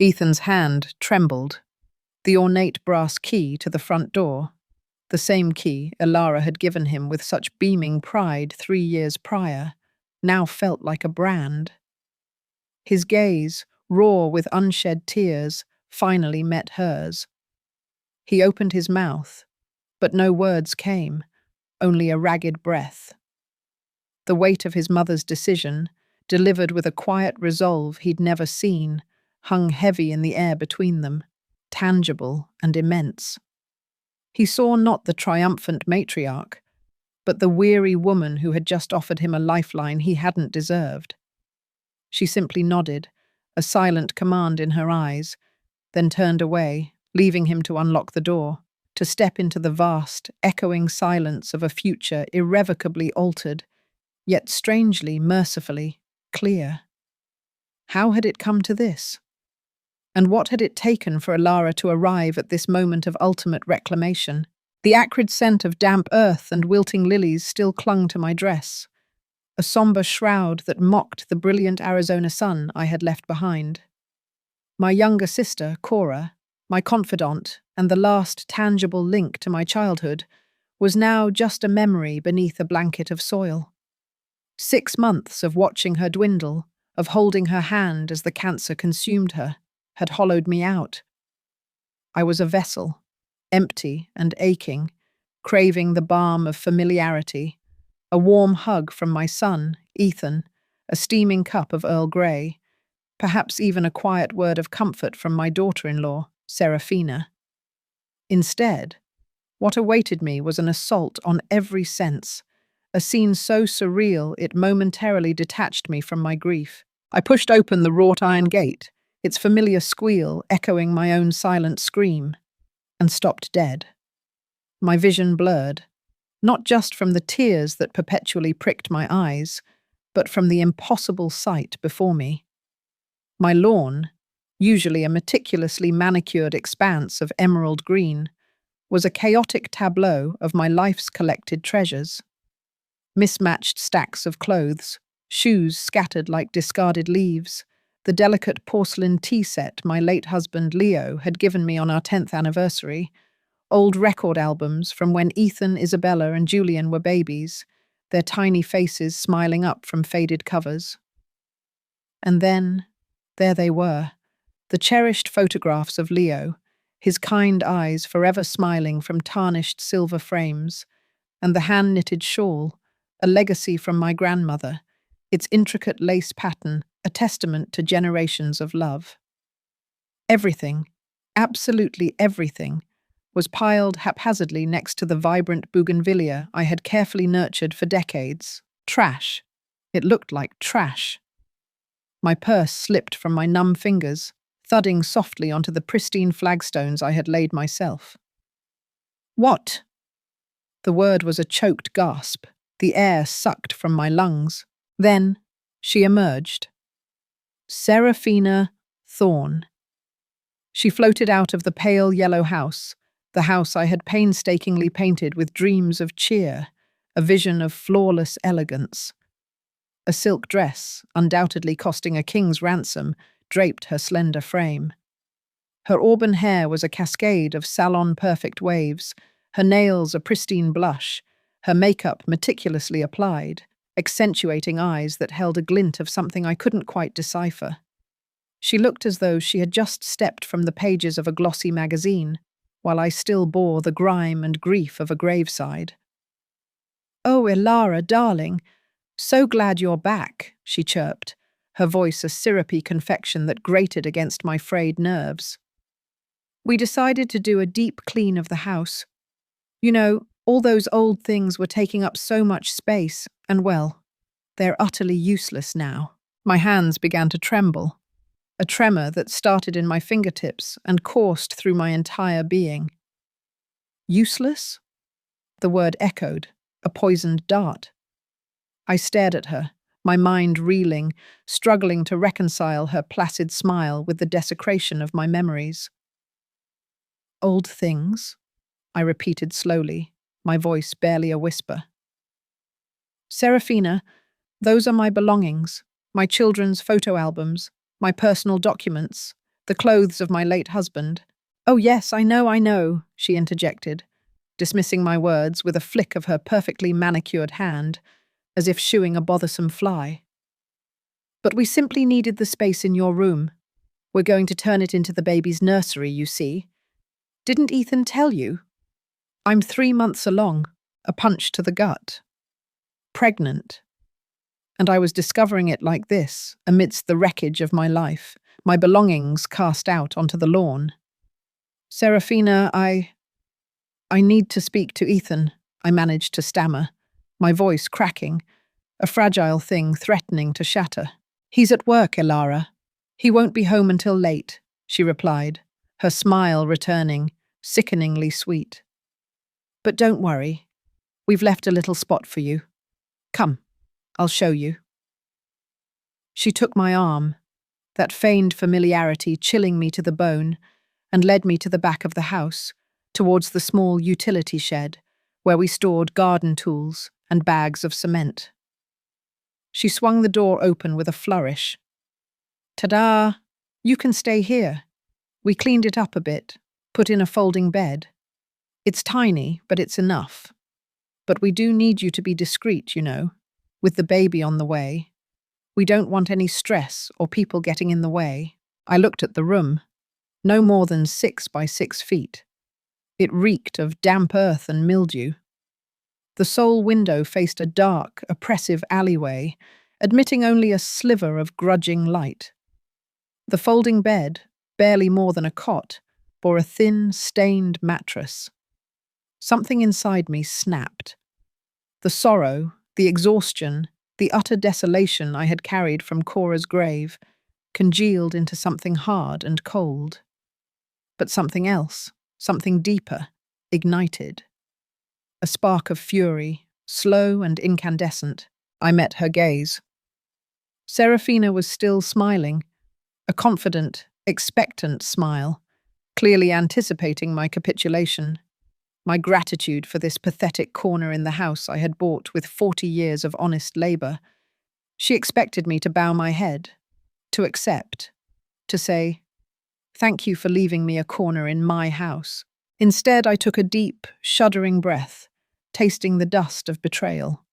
Ethan's hand trembled. The ornate brass key to the front door, the same key Elara had given him with such beaming pride 3 years prior, now felt like a brand. His gaze, raw with unshed tears, finally met hers. He opened his mouth, but no words came, only a ragged breath. The weight of his mother's decision, delivered with a quiet resolve he'd never seen, hung heavy in the air between them, tangible and immense. He saw not the triumphant matriarch, but the weary woman who had just offered him a lifeline he hadn't deserved. She simply nodded, a silent command in her eyes, then turned away, leaving him to unlock the door, to step into the vast, echoing silence of a future irrevocably altered, yet strangely, mercifully, clear. How had it come to this? And what had it taken for Elara to arrive at this moment of ultimate reclamation? The acrid scent of damp earth and wilting lilies still clung to my dress, a somber shroud that mocked the brilliant Arizona sun I had left behind. My younger sister, Cora, my confidant and the last tangible link to my childhood, was now just a memory beneath a blanket of soil. 6 months of watching her dwindle, of holding her hand as the cancer consumed her, had hollowed me out. I was a vessel, empty and aching, craving the balm of familiarity, a warm hug from my son, Ethan, a steaming cup of Earl Grey, perhaps even a quiet word of comfort from my daughter-in-law, Serafina. Instead, what awaited me was an assault on every sense, a scene so surreal it momentarily detached me from my grief. I pushed open the wrought-iron gate, its familiar squeal echoing my own silent scream, and stopped dead. My vision blurred, not just from the tears that perpetually pricked my eyes, but from the impossible sight before me. My lawn, usually a meticulously manicured expanse of emerald green, was a chaotic tableau of my life's collected treasures. Mismatched stacks of clothes, shoes scattered like discarded leaves, the delicate porcelain tea set my late husband Leo had given me on our 10th anniversary, old record albums from when Ethan, Isabella, and Julian were babies, their tiny faces smiling up from faded covers. And then, there they were, the cherished photographs of Leo, his kind eyes forever smiling from tarnished silver frames, and the hand-knitted shawl, a legacy from my grandmother, its intricate lace pattern a testament to generations of love. Everything, absolutely everything, was piled haphazardly next to the vibrant bougainvillea I had carefully nurtured for decades. Trash. It looked like trash. My purse slipped from my numb fingers, thudding softly onto the pristine flagstones I had laid myself. What? The word was a choked gasp, the air sucked from my lungs. Then, she emerged. Serafina Thorne. She floated out of the pale yellow house, the house I had painstakingly painted with dreams of cheer, a vision of flawless elegance. A silk dress, undoubtedly costing a king's ransom, draped her slender frame. Her auburn hair was a cascade of salon-perfect waves, her nails a pristine blush, her makeup meticulously applied, accentuating eyes that held a glint of something I couldn't quite decipher. She looked as though she had just stepped from the pages of a glossy magazine, while I still bore the grime and grief of a graveside. "Oh, Elara, darling, so glad you're back," she chirped, her voice a syrupy confection that grated against my frayed nerves. "We decided to do a deep clean of the house. You know, all those old things were taking up so much space, and well, they're utterly useless now." My hands began to tremble, a tremor that started in my fingertips and coursed through my entire being. Useless? The word echoed, a poisoned dart. I stared at her, my mind reeling, struggling to reconcile her placid smile with the desecration of my memories. "Old things?" I repeated slowly, my voice barely a whisper. "Serafina, those are my belongings, my children's photo albums, my personal documents, The clothes of my late husband. Oh, yes, I know, she interjected, dismissing my words with a flick of her perfectly manicured hand, as if shooing a bothersome fly. But we simply needed the space in your room. We're going to turn it into the baby's nursery, you see. Didn't Ethan tell you? I'm 3 months along, a punch to the gut. Pregnant. And I was discovering it like this, amidst the wreckage of my life, my belongings cast out onto the lawn. Serafina, I need to speak to Ethan, I managed to stammer, my voice cracking, a fragile thing threatening to shatter. He's at work, Elara. He won't be home until late, she replied, her smile returning, sickeningly sweet. But don't worry. We've left a little spot for you. Come, I'll show you. She took my arm, that feigned familiarity chilling me to the bone, and led me to the back of the house, towards the small utility shed, where we stored garden tools and bags of cement. She swung the door open with a flourish. Ta-da! You can stay here. We cleaned it up a bit, put in a folding bed. It's tiny, but it's enough. But we do need you to be discreet, you know, with the baby on the way. We don't want any stress or people getting in the way. I looked at the room. No more than 6 by 6 feet. It reeked of damp earth and mildew. The sole window faced a dark, oppressive alleyway, admitting only a sliver of grudging light. The folding bed, barely more than a cot, bore a thin, stained mattress. Something inside me snapped. The sorrow, the exhaustion, the utter desolation I had carried from Cora's grave congealed into something hard and cold. But something else, something deeper, ignited. A spark of fury, slow and incandescent. I met her gaze. Serafina was still smiling, a confident, expectant smile, clearly anticipating my capitulation, my gratitude for this pathetic corner in the house I had bought with 40 years of honest labour. She expected me to bow my head, to accept, to say, "Thank you for leaving me a corner in my house." Instead, I took a deep, shuddering breath, tasting the dust of betrayal.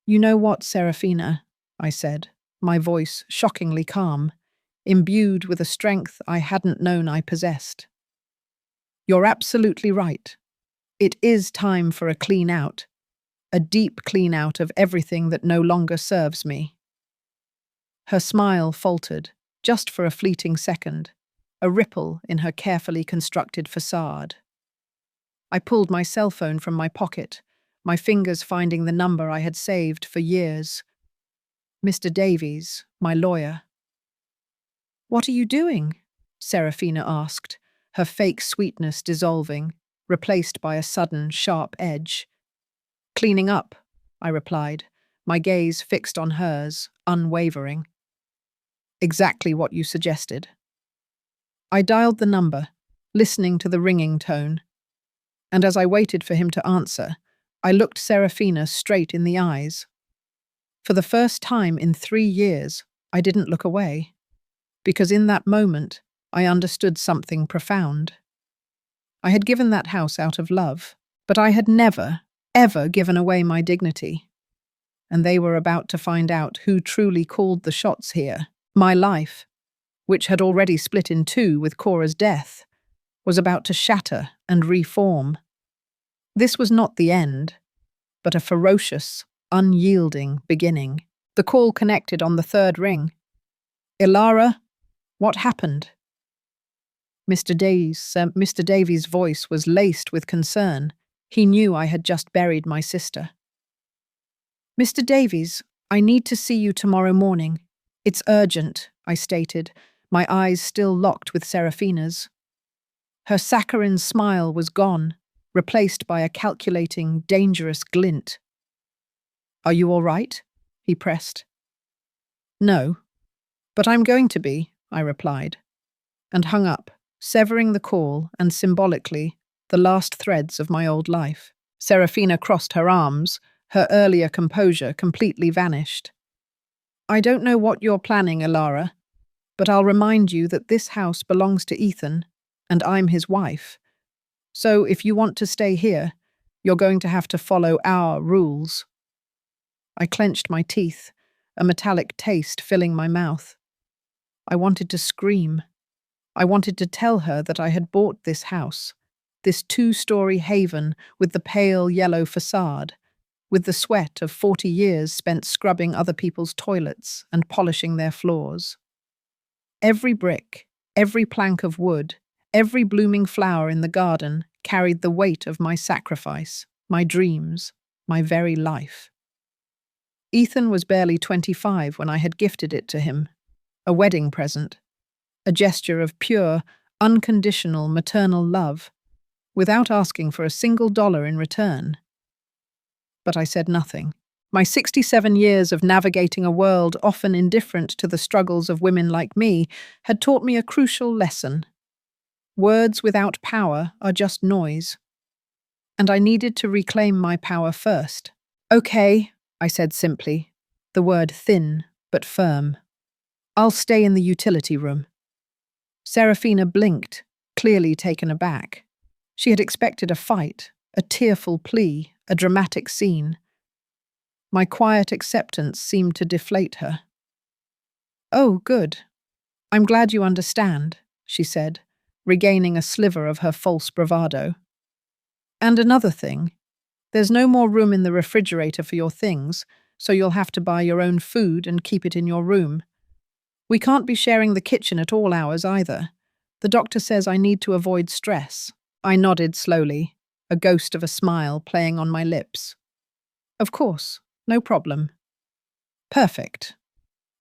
"You know what, Serafina?" I said, my voice shockingly calm, imbued with a strength I hadn't known I possessed. "You're absolutely right. It is time for a clean-out, a deep clean-out of everything that no longer serves me." Her smile faltered, just for a fleeting second, a ripple in her carefully constructed facade. I pulled my cell phone from my pocket, my fingers finding the number I had saved for years. Mr. Davies, my lawyer. "What are you doing?" Serafina asked, her fake sweetness dissolving, replaced by a sudden, sharp edge. "Cleaning up," I replied, my gaze fixed on hers, unwavering. "Exactly what you suggested." I dialed the number, listening to the ringing tone. And as I waited for him to answer, I looked Serafina straight in the eyes. For the first time in 3 years, I didn't look away, because in that moment, I understood something profound. I had given that house out of love, but I had never, ever given away my dignity. And they were about to find out who truly called the shots here. My life, which had already split in 2 with Cora's death, was about to shatter and reform. This was not the end, but a ferocious, unyielding beginning. The call connected on the 3rd ring. "Elara, what happened?" Mr. Davies' voice was laced with concern. He knew I had just buried my sister. "Mr. Davies, I need to see you tomorrow morning. It's urgent," I stated, my eyes still locked with Serafina's. Her saccharine smile was gone, replaced by a calculating, dangerous glint. "Are you all right?" he pressed. "No, but I'm going to be," I replied, and hung up, severing the call and, symbolically, the last threads of my old life. Serafina crossed her arms, her earlier composure completely vanished. "I don't know what you're planning, Elara, But I'll remind you that this house belongs to Ethan, and I'm his wife. So if you want to stay here, you're going to have to follow our rules." I clenched my teeth, a metallic taste filling my mouth. I wanted to scream. I wanted to tell her that I had bought this house, this two-story haven with the pale yellow facade, with the sweat of 40 years spent scrubbing other people's toilets and polishing their floors. Every brick, every plank of wood, every blooming flower in the garden carried the weight of my sacrifice, my dreams, my very life. Ethan was barely 25 when I had gifted it to him, a wedding present, a gesture of pure, unconditional maternal love, without asking for a single dollar in return. But I said nothing. My 67 years of navigating a world often indifferent to the struggles of women like me had taught me a crucial lesson. Words without power are just noise. And I needed to reclaim my power first. "Okay," I said simply, the word thin but firm. "I'll stay in the utility room." Serafina blinked, clearly taken aback. She had expected a fight, a tearful plea, a dramatic scene. My quiet acceptance seemed to deflate her. "Oh, good. I'm glad you understand," she said, regaining a sliver of her false bravado. "And another thing, there's no more room in the refrigerator for your things, so you'll have to buy your own food and keep it in your room. We can't be sharing the kitchen at all hours either. The doctor says I need to avoid stress." I nodded slowly, a ghost of a smile playing on my lips. "Of course, no problem." "Perfect.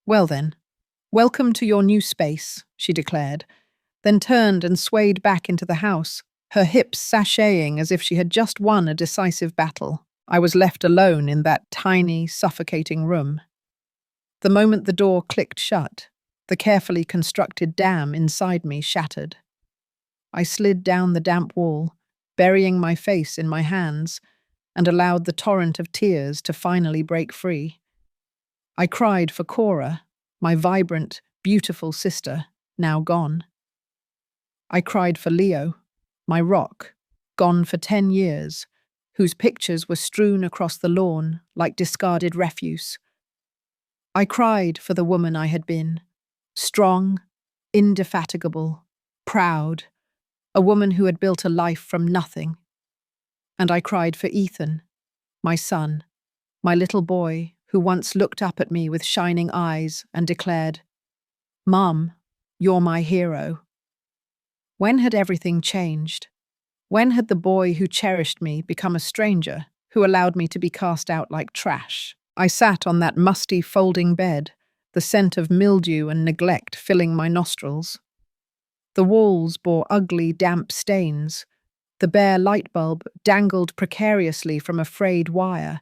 Well then, welcome to your new space," she declared, then turned and swayed back into the house, her hips sashaying as if she had just won a decisive battle. I was left alone in that tiny, suffocating room. The moment the door clicked shut, the carefully constructed dam inside me shattered. I slid down the damp wall, burying my face in my hands, and allowed the torrent of tears to finally break free. I cried for Cora, my vibrant, beautiful sister, now gone. I cried for Leo, my rock, gone for 10 years, whose pictures were strewn across the lawn like discarded refuse. I cried for the woman I had been, strong, indefatigable, proud, a woman who had built a life from nothing. And I cried for Ethan, my son, my little boy who once looked up at me with shining eyes and declared, "Mom, you're my hero." When had everything changed? When had the boy who cherished me become a stranger, who allowed me to be cast out like trash? I sat on that musty folding bed, the scent of mildew and neglect filling my nostrils. The walls bore ugly, damp stains. The bare light bulb dangled precariously from a frayed wire,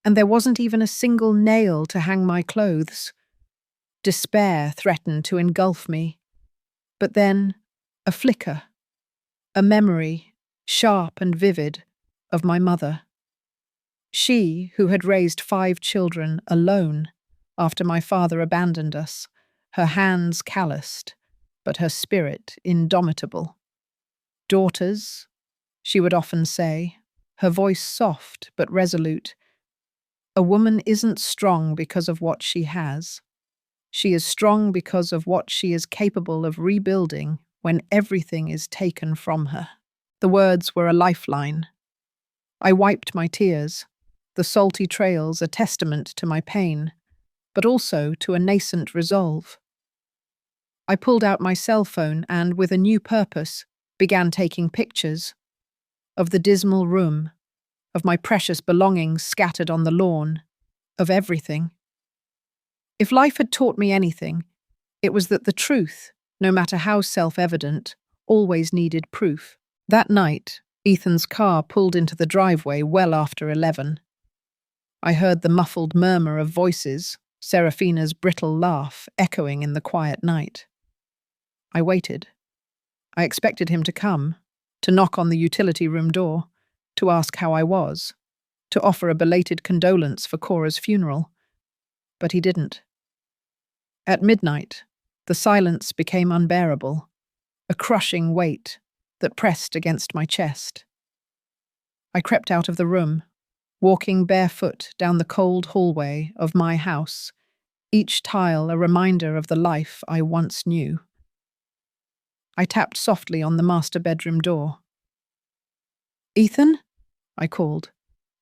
and there wasn't even a single nail to hang my clothes. Despair threatened to engulf me. But then, a flicker, a memory, sharp and vivid, of my mother. She, who had raised 5 children alone after my father abandoned us, her hands calloused, but her spirit indomitable. "Daughters," she would often say, her voice soft but resolute, "a woman isn't strong because of what she has. She is strong because of what she is capable of rebuilding when everything is taken from her." The words were a lifeline. I wiped my tears, the salty trails a testament to my pain, but also to a nascent resolve. I pulled out my cell phone and, with a new purpose, began taking pictures of the dismal room, of my precious belongings scattered on the lawn, of everything. If life had taught me anything, it was that the truth, no matter how self-evident, always needed proof. That night, Ethan's car pulled into the driveway well after 11. I heard the muffled murmur of voices, Serafina's brittle laugh echoing in the quiet night. I waited. I expected him to come, to knock on the utility room door, to ask how I was, to offer a belated condolence for Cora's funeral. But he didn't. At midnight, The silence became unbearable, a crushing weight that pressed against my chest. I crept out of the room, walking barefoot down the cold hallway of my house, each tile a reminder of the life I once knew. I tapped softly on the master bedroom door. "Ethan?" I called,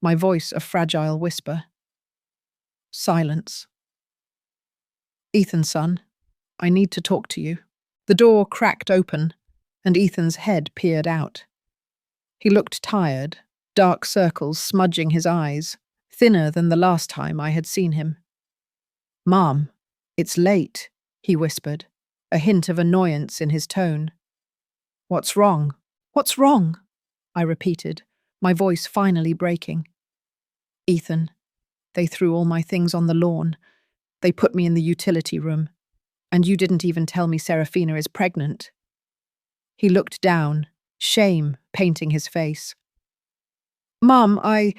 my voice a fragile whisper. Silence. "Ethan, son, I need to talk to you." The door cracked open, and Ethan's head peered out. He looked tired, dark circles smudging his eyes, thinner than the last time I had seen him. "Mom, it's late," he whispered, a hint of annoyance in his tone. "What's wrong? What's wrong?" I repeated, my voice finally breaking. "Ethan, they threw all my things on the lawn. They put me in the utility room. And you didn't even tell me Serafina is pregnant." He looked down, shame painting his face. "Mom, I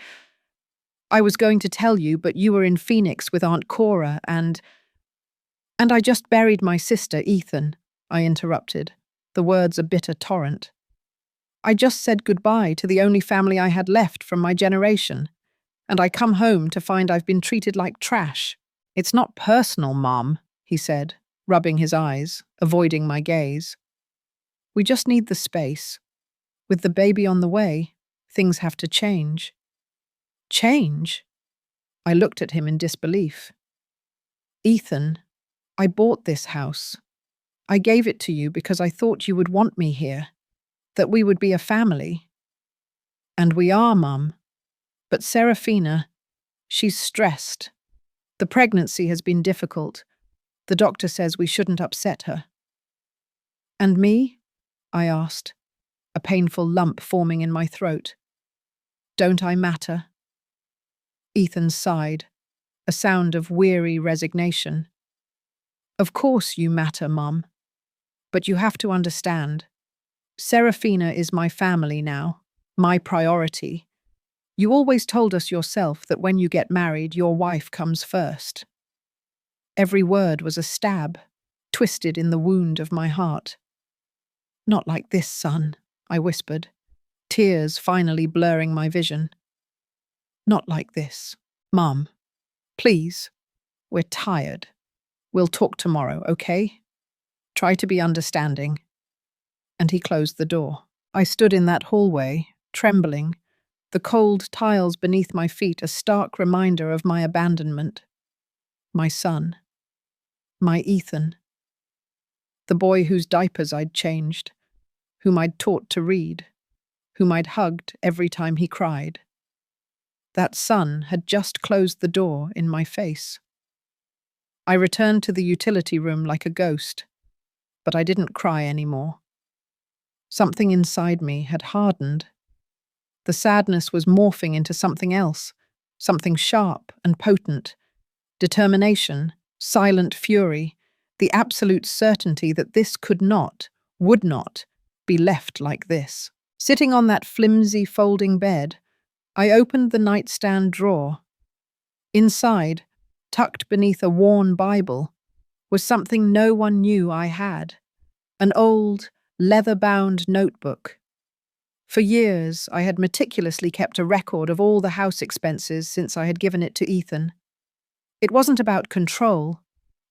was going to tell you, but you were in Phoenix with Aunt Cora and I just buried my sister, Ethan," I interrupted, the words a bitter torrent. "I just said goodbye to the only family I had left from my generation, and I come home to find I've been treated like trash." "It's not personal, Mom," he said, rubbing his eyes, avoiding my gaze. "We just need the space. With the baby on the way, things have to change." "Change?" I looked at him in disbelief. "Ethan, I bought this house. I gave it to you because I thought you would want me here, that we would be a family. And we are, Mum. But Serafina, she's stressed. The pregnancy has been difficult. The doctor says we shouldn't upset her." "And me?" I asked, a painful lump forming in my throat. "Don't I matter?" Ethan sighed, a sound of weary resignation. "Of course you matter, Mum. But you have to understand. Serafina is my family now, my priority. You always told us yourself that when you get married, your wife comes first." Every word was a stab, twisted in the wound of my heart. "Not like this, son," I whispered, tears finally blurring my vision. "Not like this. Mum, please, we're tired. We'll talk tomorrow, okay? Try to be understanding." And he closed the door. I stood in that hallway, trembling, the cold tiles beneath my feet a stark reminder of my abandonment. My son. My Ethan. The boy whose diapers I'd changed, whom I'd taught to read, whom I'd hugged every time he cried. That son had just closed the door in my face. I returned to the utility room like a ghost, but I didn't cry anymore. Something inside me had hardened. The sadness was morphing into something else, something sharp and potent. Determination, silent fury, the absolute certainty that this could not, would not, be left like this. Sitting on that flimsy folding bed, I opened the nightstand drawer. Inside, tucked beneath a worn Bible, was something no one knew I had. An old, leather-bound notebook. For years, I had meticulously kept a record of all the house expenses since I had given it to Ethan. It wasn't about control.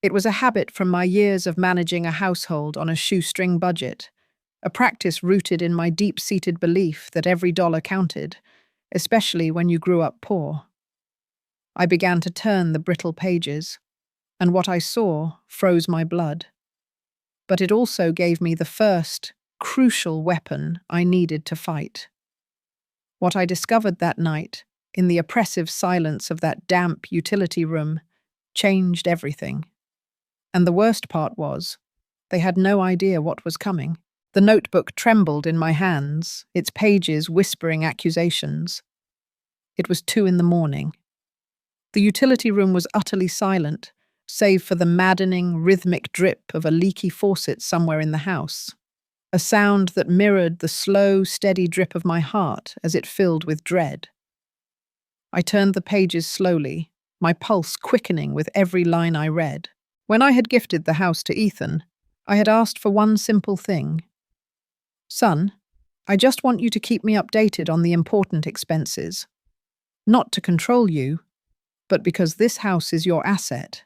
It was a habit from my years of managing a household on a shoestring budget, a practice rooted in my deep-seated belief that every dollar counted, especially when you grew up poor. I began to turn the brittle pages, and what I saw froze my blood. But it also gave me the first, crucial weapon I needed to fight. What I discovered that night, in the oppressive silence of that damp utility room, changed everything. And the worst part was, they had no idea what was coming. The notebook trembled in my hands, its pages whispering accusations. It was 2 a.m. The utility room was utterly silent, save for the maddening, rhythmic drip of a leaky faucet somewhere in the house. A sound that mirrored the slow, steady drip of my heart as it filled with dread. I turned the pages slowly, my pulse quickening with every line I read. When I had gifted the house to Ethan, I had asked for one simple thing. Son, I just want you to keep me updated on the important expenses. Not to control you, but because this house is your asset,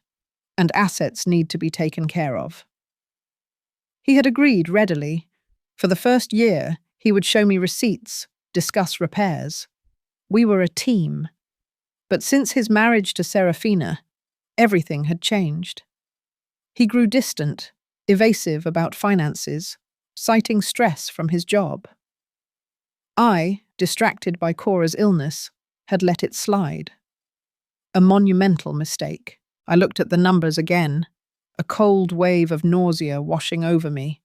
and assets need to be taken care of. He had agreed readily. For the first year, he would show me receipts, discuss repairs. We were a team. But since his marriage to Serafina, everything had changed. He grew distant, evasive about finances, citing stress from his job. I, distracted by Cora's illness, had let it slide. A monumental mistake. I looked at the numbers again, a cold wave of nausea washing over me.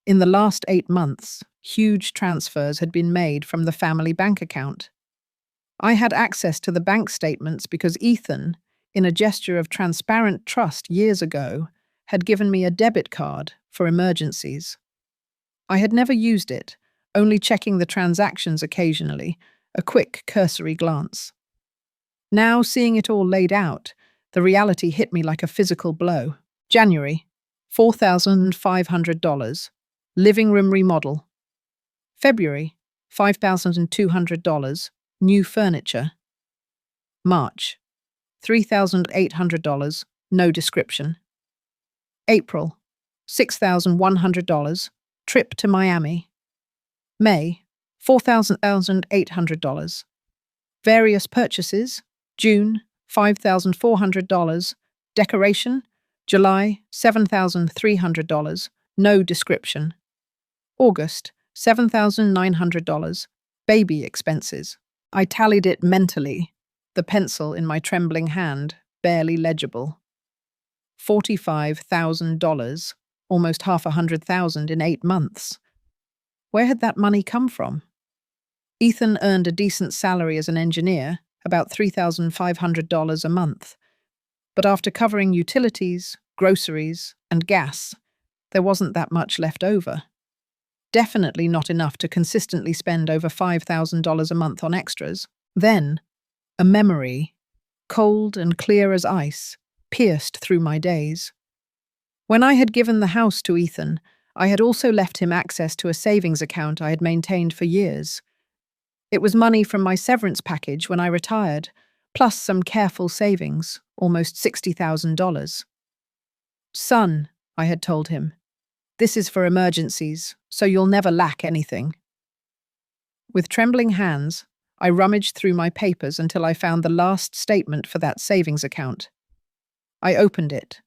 In the last 8 months, huge transfers had been made from the family bank account. I had access to the bank statements because Ethan, in a gesture of transparent trust years ago, had given me a debit card for emergencies. I had never used it, only checking the transactions occasionally, a quick cursory glance. Now, seeing it all laid out, the reality hit me like a physical blow. January, $4,500. Living room remodel. February, $5,200. New furniture. March, $3,800. No description. April, $6,100. Trip to Miami. May, $4,800. Various purchases. June, $5,400. Decoration. July, $7,300. No description. August, $7,900. Baby expenses. I tallied it mentally, the pencil in my trembling hand, barely legible. $45,000, almost $500,000 in 8 months. Where had that money come from? Ethan earned a decent salary as an engineer, about $3,500 a month. But after covering utilities, groceries, and gas, there wasn't that much left over. Definitely not enough to consistently spend over $5,000 a month on extras. Then, a memory, cold and clear as ice, pierced through my days. When I had given the house to Ethan, I had also left him access to a savings account I had maintained for years. It was money from my severance package when I retired, plus some careful savings, almost $60,000. Son, I had told him, this is for emergencies, so you'll never lack anything. With trembling hands, I rummaged through my papers until I found the last statement for that savings account. I opened it,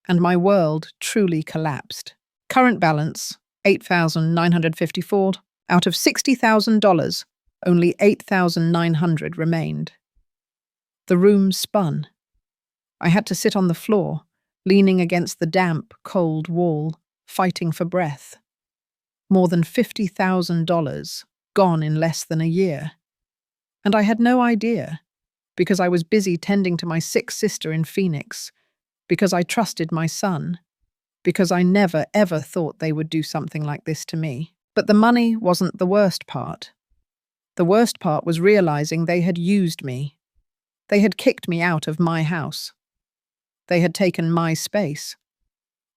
and my world truly collapsed. Current balance, $8,954. Out of $60,000, only $8,900 remained. The room spun. I had to sit on the floor, leaning against the damp, cold wall, fighting for breath. More than $50,000 gone in less than a year. And I had no idea, because I was busy tending to my sick sister in Phoenix, because I trusted my son, because I never ever thought they would do something like this to me. But the money wasn't the worst part. The worst part was realizing they had used me. They had kicked me out of my house. They had taken my space.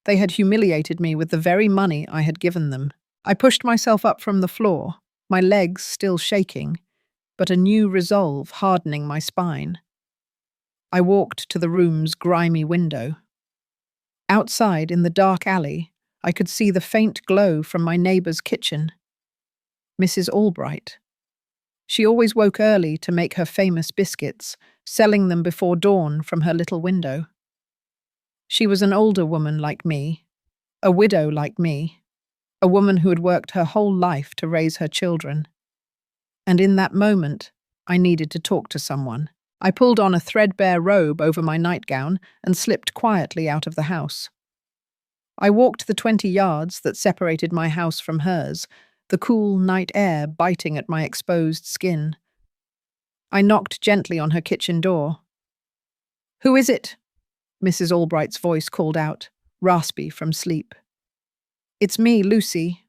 They had humiliated me with the very money I had given them. I pushed myself up from the floor, my legs still shaking, but a new resolve hardening my spine. I walked to the room's grimy window. Outside, in the dark alley, I could see the faint glow from my neighbour's kitchen. Mrs. Albright. She always woke early to make her famous biscuits, selling them before dawn from her little window. She was an older woman like me, a widow like me, a woman who had worked her whole life to raise her children. And in that moment, I needed to talk to someone. I pulled on a threadbare robe over my nightgown and slipped quietly out of the house. I walked the 20 yards that separated my house from hers, the cool night air biting at my exposed skin. I knocked gently on her kitchen door. "Who is it?" Mrs. Albright's voice called out, raspy from sleep. "It's me, Lucy.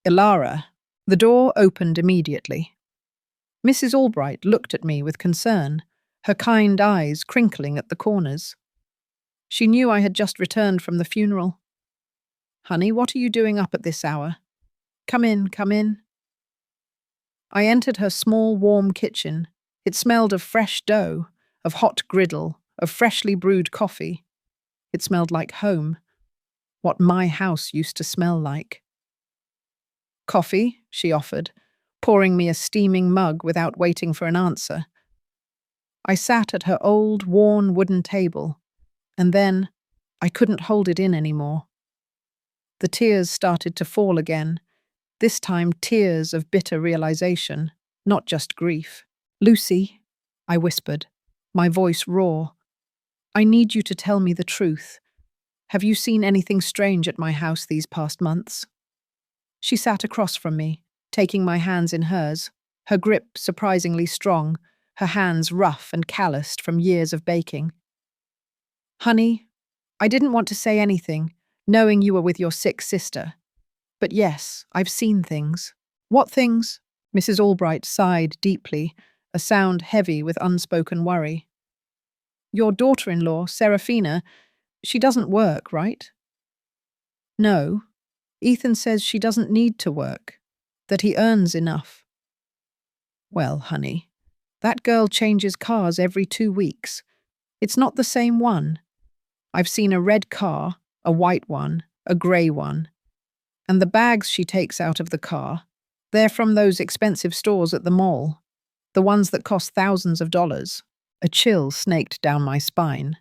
Ilara." The door opened immediately. Mrs. Albright looked at me with concern, her kind eyes crinkling at the corners. She knew I had just returned from the funeral. Honey, what are you doing up at this hour? Come in, come in. I entered her small, warm kitchen. It smelled of fresh dough, of hot griddle, of freshly brewed coffee. It smelled like home, what my house used to smell like. Coffee, she offered, pouring me a steaming mug without waiting for an answer. I sat at her old, worn wooden table, and then I couldn't hold it in anymore. The tears started to fall again, this time tears of bitter realization, not just grief. Lucy, I whispered, my voice raw, I need you to tell me the truth. Have you seen anything strange at my house these past months? She sat across from me, taking my hands in hers, her grip surprisingly strong, her hands rough and calloused from years of baking. Honey, I didn't want to say anything, knowing you were with your sick sister. But yes, I've seen things. What things? Mrs. Albright sighed deeply, a sound heavy with unspoken worry. Your daughter-in-law, Serafina, she doesn't work, right? No. Ethan says she doesn't need to work, that he earns enough. Well, honey, that girl changes cars every 2 weeks. It's not the same one. I've seen a red car, a white one, a grey one. And the bags she takes out of the car, they're from those expensive stores at the mall, the ones that cost thousands of dollars. A chill snaked down my spine.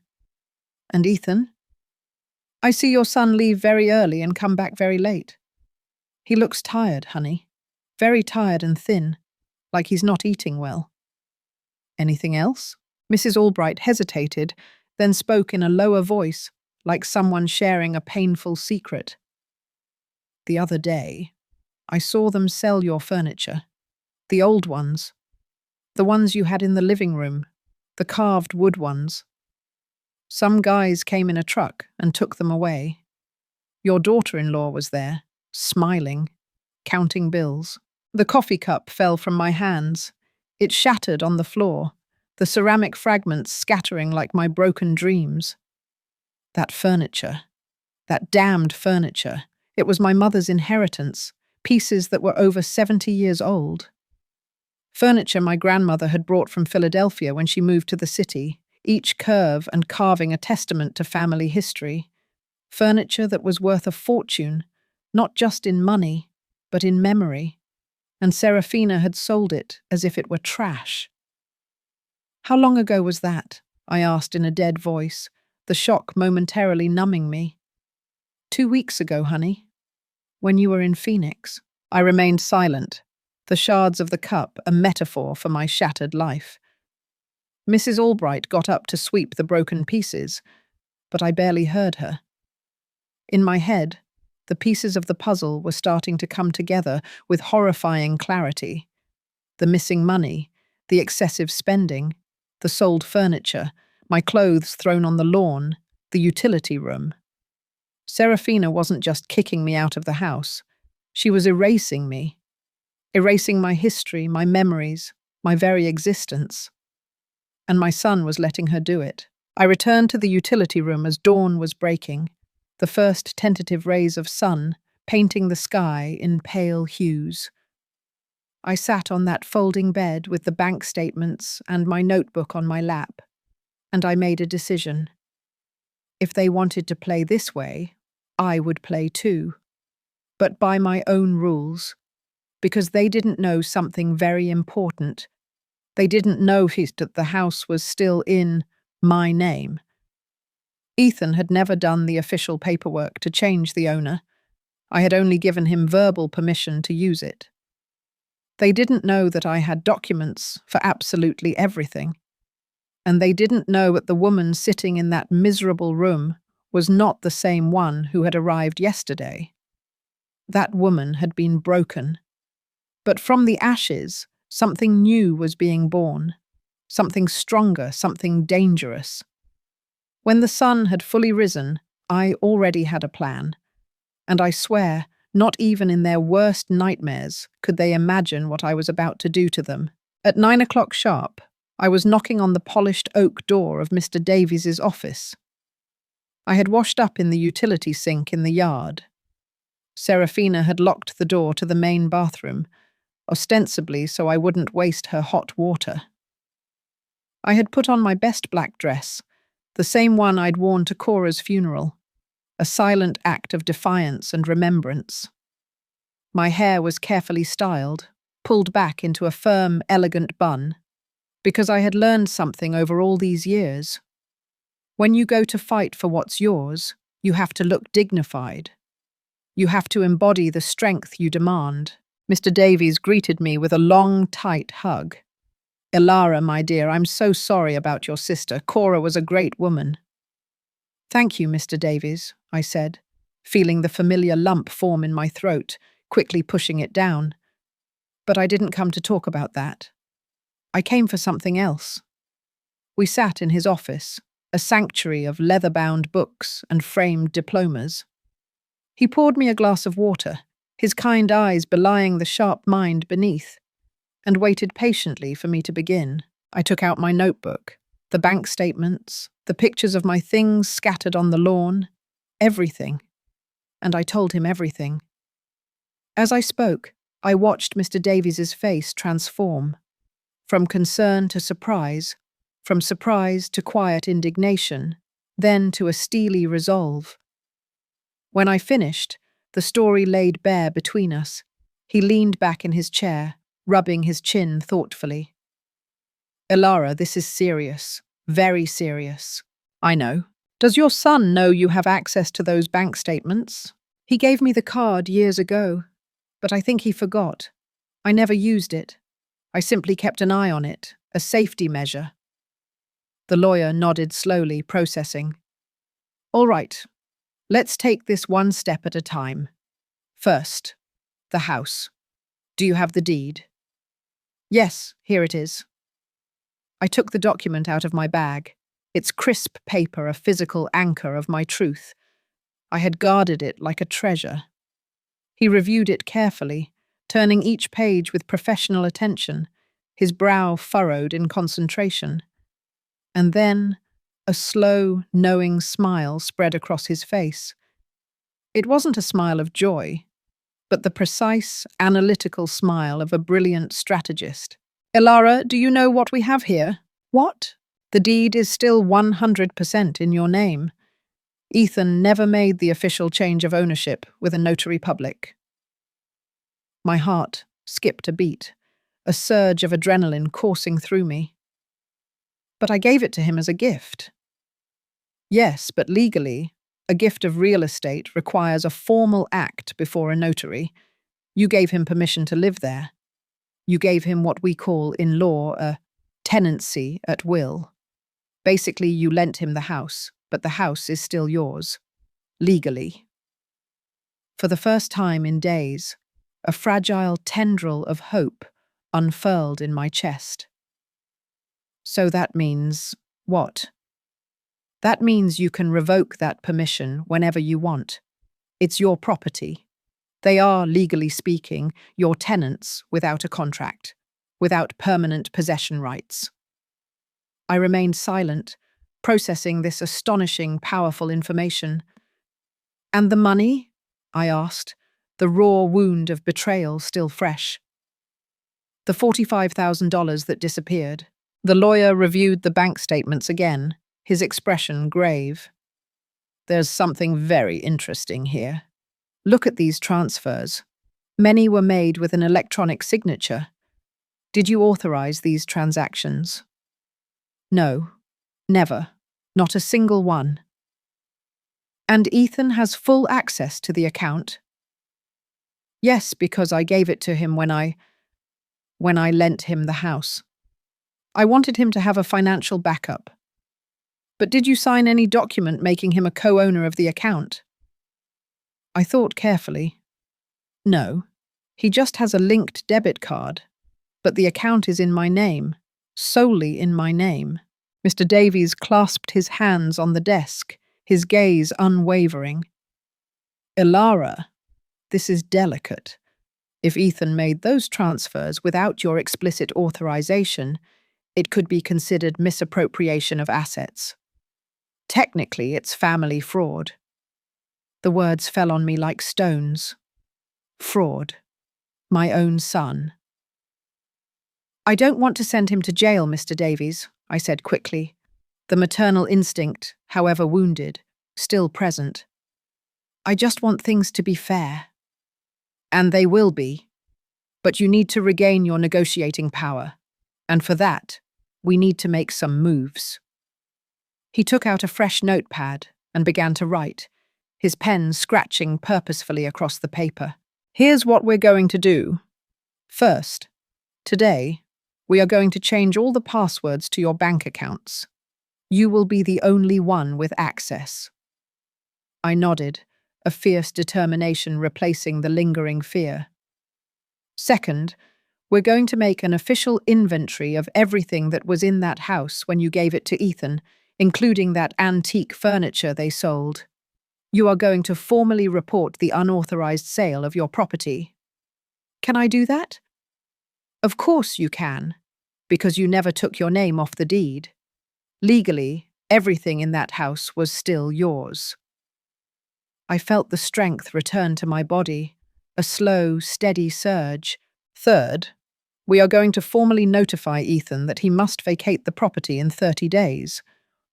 And Ethan? I see your son leave very early and come back very late. He looks tired, honey. Very tired and thin, like he's not eating well. Anything else? Mrs. Albright hesitated, then spoke in a lower voice, like someone sharing a painful secret. The other day, I saw them sell your furniture. The old ones. The ones you had in the living room. The carved wood ones. Some guys came in a truck and took them away. Your daughter-in-law was there, smiling, counting bills. The coffee cup fell from my hands. It shattered on the floor, the ceramic fragments scattering like my broken dreams. That furniture. That damned furniture. It was my mother's inheritance, pieces that were over 70 years old. Furniture my grandmother had brought from Philadelphia when she moved to the city, each curve and carving a testament to family history. Furniture that was worth a fortune, not just in money, but in memory. And Serafina had sold it as if it were trash. How long ago was that? I asked in a dead voice, the shock momentarily numbing me. 2 weeks ago, honey. When you were in Phoenix. I remained silent, the shards of the cup a metaphor for my shattered life. Mrs. Albright got up to sweep the broken pieces, but I barely heard her. In my head, the pieces of the puzzle were starting to come together with horrifying clarity. The missing money, the excessive spending, the sold furniture, my clothes thrown on the lawn, the utility room. Serafina wasn't just kicking me out of the house. She was erasing me. Erasing my history, my memories, my very existence. And my son was letting her do it. I returned to the utility room as dawn was breaking, the first tentative rays of sun painting the sky in pale hues. I sat on that folding bed with the bank statements and my notebook on my lap, and I made a decision. If they wanted to play this way, I would play too, but by my own rules, because they didn't know something very important. They didn't know that the house was still in my name. Ethan had never done the official paperwork to change the owner. I had only given him verbal permission to use it. They didn't know that I had documents for absolutely everything. And they didn't know that the woman sitting in that miserable room was not the same one who had arrived yesterday. That woman had been broken. But from the ashes, something new was being born. Something stronger, something dangerous. When the sun had fully risen, I already had a plan. And I swear, not even in their worst nightmares could they imagine what I was about to do to them. At 9 o'clock sharp, I was knocking on the polished oak door of Mr. Davies's office. I had washed up in the utility sink in the yard. Serafina had locked the door to the main bathroom, ostensibly so I wouldn't waste her hot water. I had put on my best black dress, the same one I'd worn to Cora's funeral, a silent act of defiance and remembrance. My hair was carefully styled, pulled back into a firm, elegant bun, because I had learned something over all these years. When you go to fight for what's yours, you have to look dignified. You have to embody the strength you demand. Mr. Davies greeted me with a long, tight hug. "Elara, my dear, I'm so sorry about your sister. Cora was a great woman." "Thank you, Mr. Davies," I said, feeling the familiar lump form in my throat, quickly pushing it down. But I didn't come to talk about that. I came for something else. We sat in his office, a sanctuary of leather-bound books and framed diplomas. He poured me a glass of water, his kind eyes belying the sharp mind beneath, and waited patiently for me to begin. I took out my notebook, the bank statements, the pictures of my things scattered on the lawn, everything. And I told him everything. As I spoke, I watched Mr. Davies's face transform, from concern to surprise, from surprise to quiet indignation, then to a steely resolve. When I finished, the story laid bare between us. He leaned back in his chair, rubbing his chin thoughtfully. "Elara, this is serious, very serious." "I know. Does your son know you have access to those bank statements?" "He gave me the card years ago, but I think he forgot. I never used it. I simply kept an eye on it, a safety measure." The lawyer nodded slowly, processing. "All right. Let's take this one step at a time. First, the house. Do you have the deed?" "Yes, here it is." I took the document out of my bag, its crisp paper a physical anchor of my truth. I had guarded it like a treasure. He reviewed it carefully, turning each page with professional attention, his brow furrowed in concentration. And then a slow, knowing smile spread across his face. It wasn't a smile of joy, but the precise, analytical smile of a brilliant strategist. "Elara, do you know what we have here?" "What?" "The deed is still 100% in your name. Ethan never made the official change of ownership with a notary public." My heart skipped a beat, a surge of adrenaline coursing through me. "But I gave it to him as a gift." "Yes, but legally, a gift of real estate requires a formal act before a notary. You gave him permission to live there. You gave him what we call in law a tenancy at will. Basically, you lent him the house, but the house is still yours. Legally." For the first time in days, a fragile tendril of hope unfurled in my chest. "So that means what?" "That means you can revoke that permission whenever you want. It's your property. They are, legally speaking, your tenants without a contract, without permanent possession rights." I remained silent, processing this astonishing, powerful information. "And the money?" I asked, the raw wound of betrayal still fresh. "The $45,000 that disappeared." The lawyer reviewed the bank statements again, his expression grave. "There's something very interesting here. Look at these transfers. Many were made with an electronic signature. Did you authorize these transactions?" "No, never. Not a single one." "And Ethan has full access to the account?" "Yes, because I gave it to him when I lent him the house. I wanted him to have a financial backup." "But did you sign any document making him a co-owner of the account?" I thought carefully. "No, he just has a linked debit card, but the account is in my name, solely in my name." Mr. Davies clasped his hands on the desk, his gaze unwavering. "Elara, this is delicate. If Ethan made those transfers without your explicit authorization, it could be considered misappropriation of assets. Technically, it's family fraud." The words fell on me like stones. Fraud. My own son. I don't want to send him to jail, Mr. Davies, I said quickly, the maternal instinct, however wounded, still present. I just want things to be fair. And they will be. But you need to regain your negotiating power. And for that, we need to make some moves. He took out a fresh notepad and began to write, his pen scratching purposefully across the paper. Here's what we're going to do. First, today, we are going to change all the passwords to your bank accounts. You will be the only one with access. I nodded, a fierce determination replacing the lingering fear. Second, we're going to make an official inventory of everything that was in that house when you gave it to Ethan, including that antique furniture they sold. You are going to formally report the unauthorized sale of your property. Can I do that? Of course you can, because you never took your name off the deed. Legally, everything in that house was still yours. I felt the strength return to my body, a slow, steady surge. Third, we are going to formally notify Ethan that he must vacate the property in 30 days,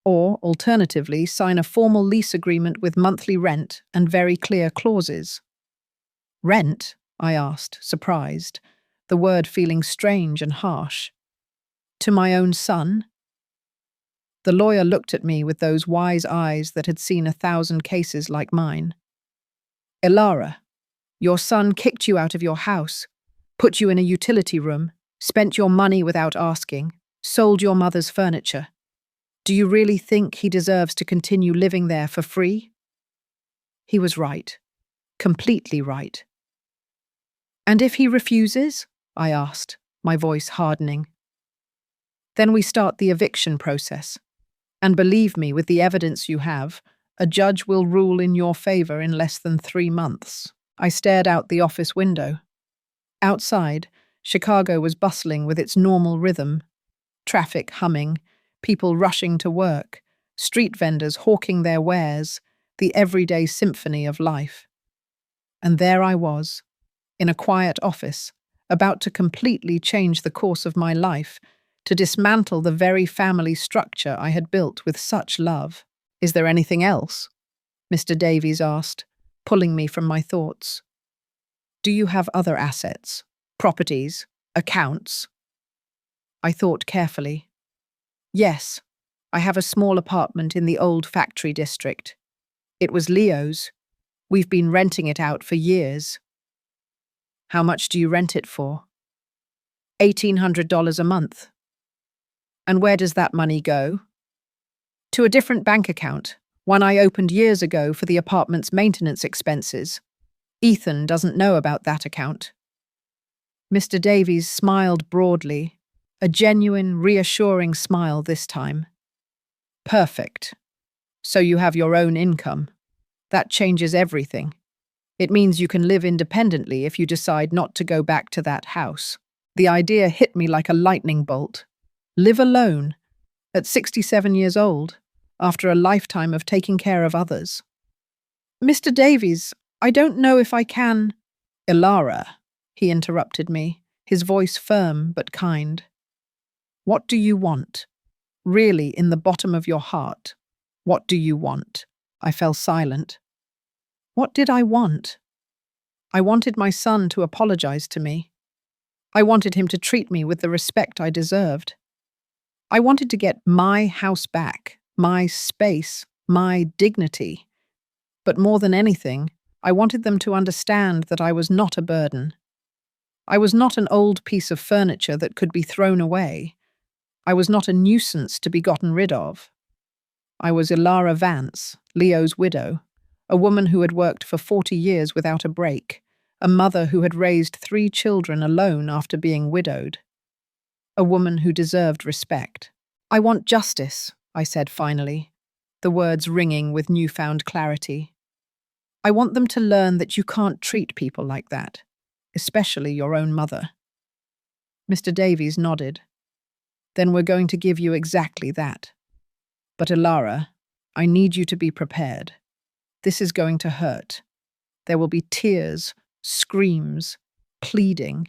or, alternatively, sign a formal lease agreement with monthly rent and very clear clauses. Rent? I asked, surprised, the word feeling strange and harsh. To my own son? The lawyer looked at me with those wise eyes that had seen 1,000 cases like mine. Elara, your son kicked you out of your house, put you in a utility room, spent your money without asking, sold your mother's furniture. Do you really think he deserves to continue living there for free? He was right. Completely right. And if he refuses? I asked, my voice hardening. Then we start the eviction process. And believe me, with the evidence you have, a judge will rule in your favor in less than 3 months. I stared out the office window. Outside, Chicago was bustling with its normal rhythm. Traffic humming, people rushing to work, street vendors hawking their wares, the everyday symphony of life. And there I was, in a quiet office, about to completely change the course of my life, to dismantle the very family structure I had built with such love. Is there anything else? Mr. Davies asked, pulling me from my thoughts. Do you have other assets, properties, accounts? I thought carefully. Yes, I have a small apartment in the old factory district. It was Leo's. We've been renting it out for years. How much do you rent it for? $1,800 a month. And where does that money go? To a different bank account, one I opened years ago for the apartment's maintenance expenses. Ethan doesn't know about that account. Mr. Davies smiled broadly, a genuine, reassuring smile this time. Perfect. So you have your own income. That changes everything. It means you can live independently if you decide not to go back to that house. The idea hit me like a lightning bolt. Live alone, at 67 years old, after a lifetime of taking care of others. Mr. Davies, I don't know if I can— Elara, he interrupted me, his voice firm but kind. What do you want? Really, in the bottom of your heart, what do you want? I fell silent. What did I want? I wanted my son to apologize to me. I wanted him to treat me with the respect I deserved. I wanted to get my house back, my space, my dignity. But more than anything, I wanted them to understand that I was not a burden. I was not an old piece of furniture that could be thrown away. I was not a nuisance to be gotten rid of. I was Elara Vance, Leo's widow, a woman who had worked for 40 years without a break, a mother who had raised 3 children alone after being widowed. A woman who deserved respect. I want justice, I said finally, the words ringing with newfound clarity. I want them to learn that you can't treat people like that, especially your own mother. Mr. Davies nodded. Then we're going to give you exactly that. But Elara, I need you to be prepared. This is going to hurt. There will be tears, screams, pleading.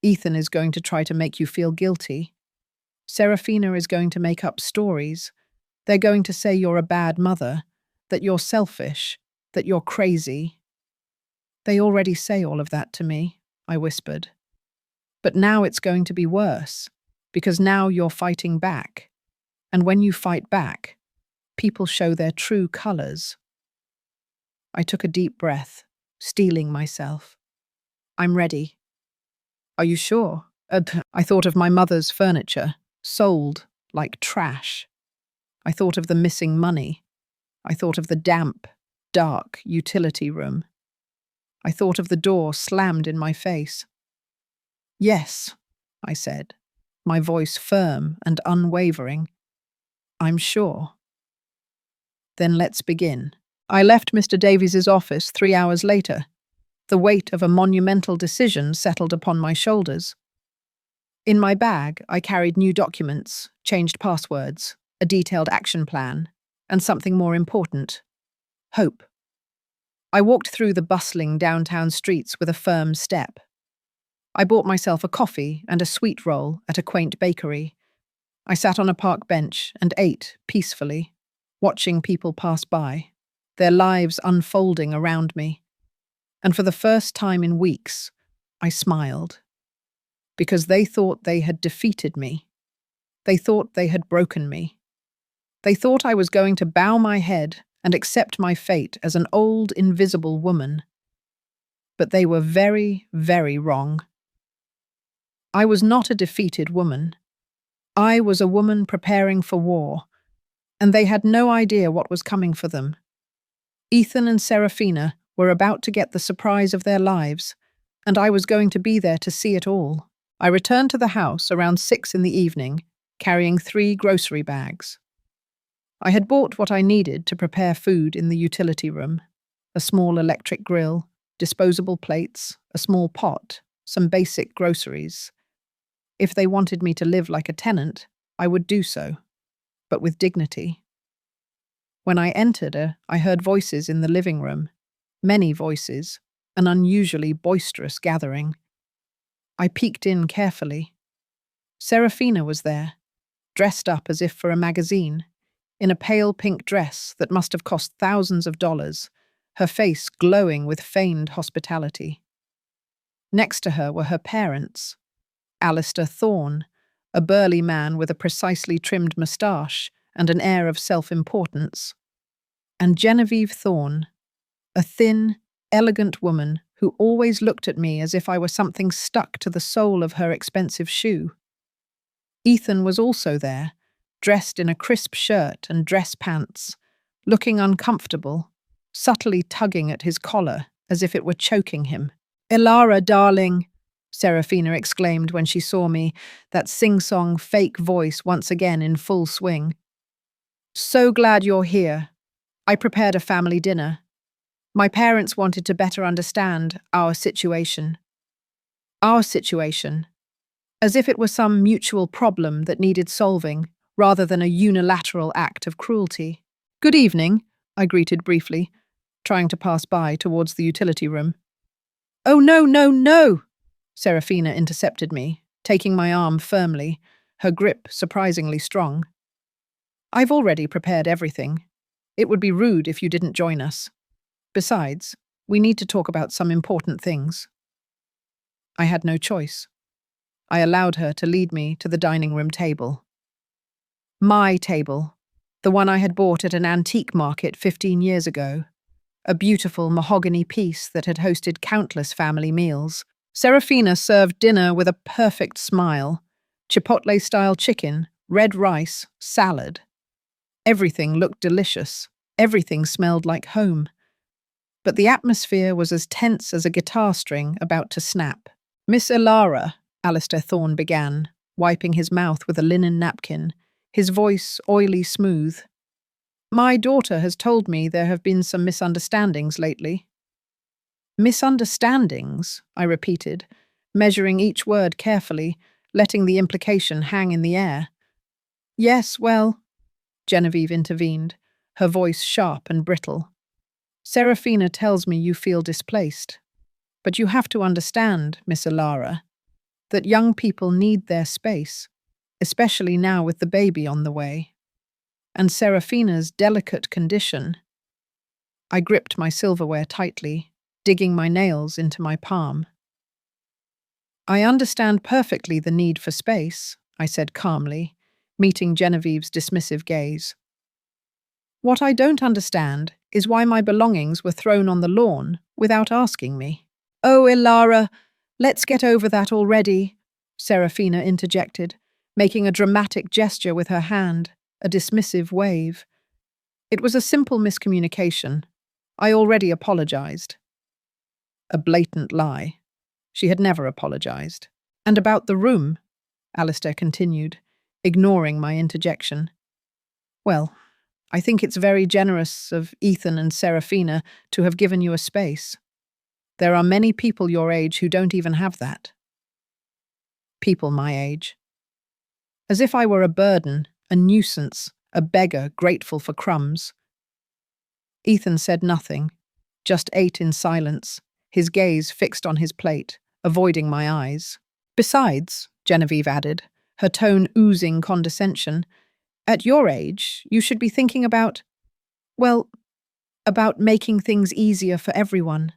Ethan is going to try to make you feel guilty. Serafina is going to make up stories. They're going to say you're a bad mother, that you're selfish, that you're crazy. They already say all of that to me, I whispered. But now it's going to be worse, because now you're fighting back. And when you fight back, people show their true colors. I took a deep breath, steeling myself. I'm ready. Are you sure? I thought of my mother's furniture, sold like trash. I thought of the missing money. I thought of the damp, dark utility room. I thought of the door slammed in my face. Yes, I said, my voice firm and unwavering. I'm sure. Then let's begin. I left Mr. Davies's office 3 hours later. The weight of a monumental decision settled upon my shoulders. In my bag, I carried new documents, changed passwords, a detailed action plan, and something more important: hope. I walked through the bustling downtown streets with a firm step. I bought myself a coffee and a sweet roll at a quaint bakery. I sat on a park bench and ate peacefully, watching people pass by, their lives unfolding around me. And for the first time in weeks, I smiled. Because they thought they had defeated me. They thought they had broken me. They thought I was going to bow my head and accept my fate as an old, invisible woman. But they were very, very wrong. I was not a defeated woman. I was a woman preparing for war, and they had no idea what was coming for them. Ethan and Serafina were about to get the surprise of their lives, and I was going to be there to see it all. I returned to the house around 6 in the evening, carrying 3 grocery bags. I had bought what I needed to prepare food in the utility room: a small electric grill, disposable plates, a small pot, some basic groceries. If they wanted me to live like a tenant, I would do so, but with dignity. When I entered, I heard voices in the living room, many voices, an unusually boisterous gathering. I peeked in carefully. Serafina was there, dressed up as if for a magazine, in a pale pink dress that must have cost thousands of dollars, her face glowing with feigned hospitality. Next to her were her parents, Alistair Thorne, a burly man with a precisely trimmed moustache and an air of self-importance, and Genevieve Thorne, a thin, elegant woman who always looked at me as if I were something stuck to the sole of her expensive shoe. Ethan was also there, dressed in a crisp shirt and dress pants, looking uncomfortable, subtly tugging at his collar as if it were choking him. "Elara, darling," Serafina exclaimed when she saw me, that sing-song fake voice once again in full swing. "So glad you're here. I prepared a family dinner. My parents wanted to better understand our situation. Our situation. As if it were some mutual problem that needed solving, rather than a unilateral act of cruelty. Good evening," I greeted briefly, trying to pass by towards the utility room. "Oh, no, no, no!" Serafina intercepted me, taking my arm firmly, her grip surprisingly strong. "I've already prepared everything. It would be rude if you didn't join us. Besides, we need to talk about some important things." I had no choice. I allowed her to lead me to the dining room table. My table, the one I had bought at an antique market 15 years ago. A beautiful mahogany piece that had hosted countless family meals. Serafina served dinner with a perfect smile: Chipotle-style chicken, red rice, salad. Everything looked delicious. Everything smelled like home. But the atmosphere was as tense as a guitar string about to snap. "Miss Elara," Alistair Thorne began, wiping his mouth with a linen napkin, his voice oily smooth. "My daughter has told me there have been some misunderstandings lately." "Misunderstandings?" I repeated, measuring each word carefully, letting the implication hang in the air. "Yes, well," Genevieve intervened, her voice sharp and brittle. "Serafina tells me you feel displaced." But you have to understand, Miss Alara, that young people need their space, especially now with the baby on the way. And Serafina's delicate condition. I gripped my silverware tightly, digging my nails into my palm. I understand perfectly the need for space, I said calmly, meeting Genevieve's dismissive gaze. What I don't understand is why my belongings were thrown on the lawn without asking me. Oh, Ilara, let's get over that already, Serafina interjected, making a dramatic gesture with her hand, a dismissive wave. It was a simple miscommunication. I already apologized. A blatant lie. She had never apologized. And about the room, Alistair continued, ignoring my interjection. Well, I think it's very generous of Ethan and Serafina to have given you a space. There are many people your age who don't even have that. People my age. As if I were a burden, a nuisance, a beggar grateful for crumbs. Ethan said nothing, just ate in silence, his gaze fixed on his plate, avoiding my eyes. Besides, Genevieve added, her tone oozing condescension, at your age, you should be thinking about making things easier for everyone.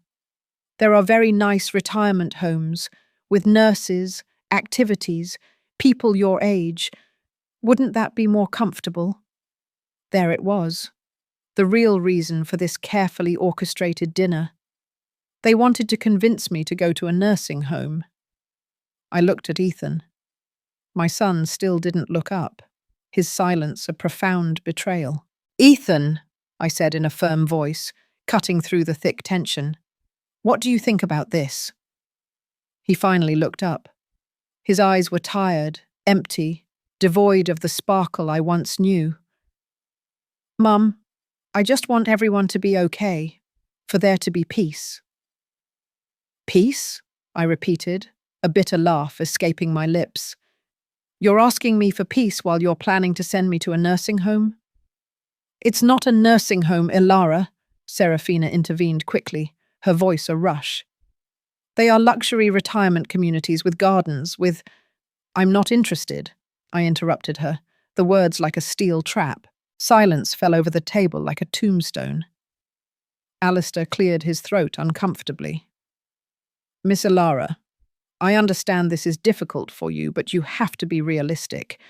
There are very nice retirement homes, with nurses, activities, people your age. Wouldn't that be more comfortable? There it was, the real reason for this carefully orchestrated dinner. They wanted to convince me to go to a nursing home. I looked at Ethan. My son still didn't look up, his silence a profound betrayal. Ethan, I said in a firm voice, cutting through the thick tension. What do you think about this? He finally looked up. His eyes were tired, empty, devoid of the sparkle I once knew. Mum, I just want everyone to be okay, for there to be peace. Peace? I repeated, a bitter laugh escaping my lips. You're asking me for peace while you're planning to send me to a nursing home? It's not a nursing home, Ilara, Serafina intervened quickly, her voice a rush. They are luxury retirement communities with gardens, with… I'm not interested, I interrupted her, the words like a steel trap. Silence fell over the table like a tombstone. Alistair cleared his throat uncomfortably. Miss Ilara, I understand this is difficult for you, but you have to be realistic.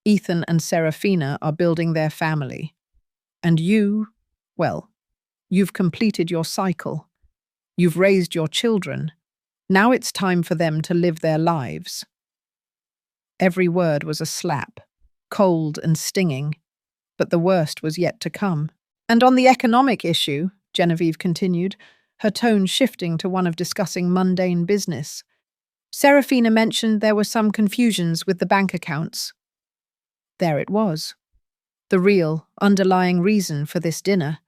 Ethan and Serafina are building their family. And you, well, you've completed your cycle. You've raised your children. Now it's time for them to live their lives. Every word was a slap, cold and stinging, but the worst was yet to come. And on the economic issue, Genevieve continued, her tone shifting to one of discussing mundane business. Serafina mentioned there were some confusions with the bank accounts. There it was. The real, underlying reason for this dinner.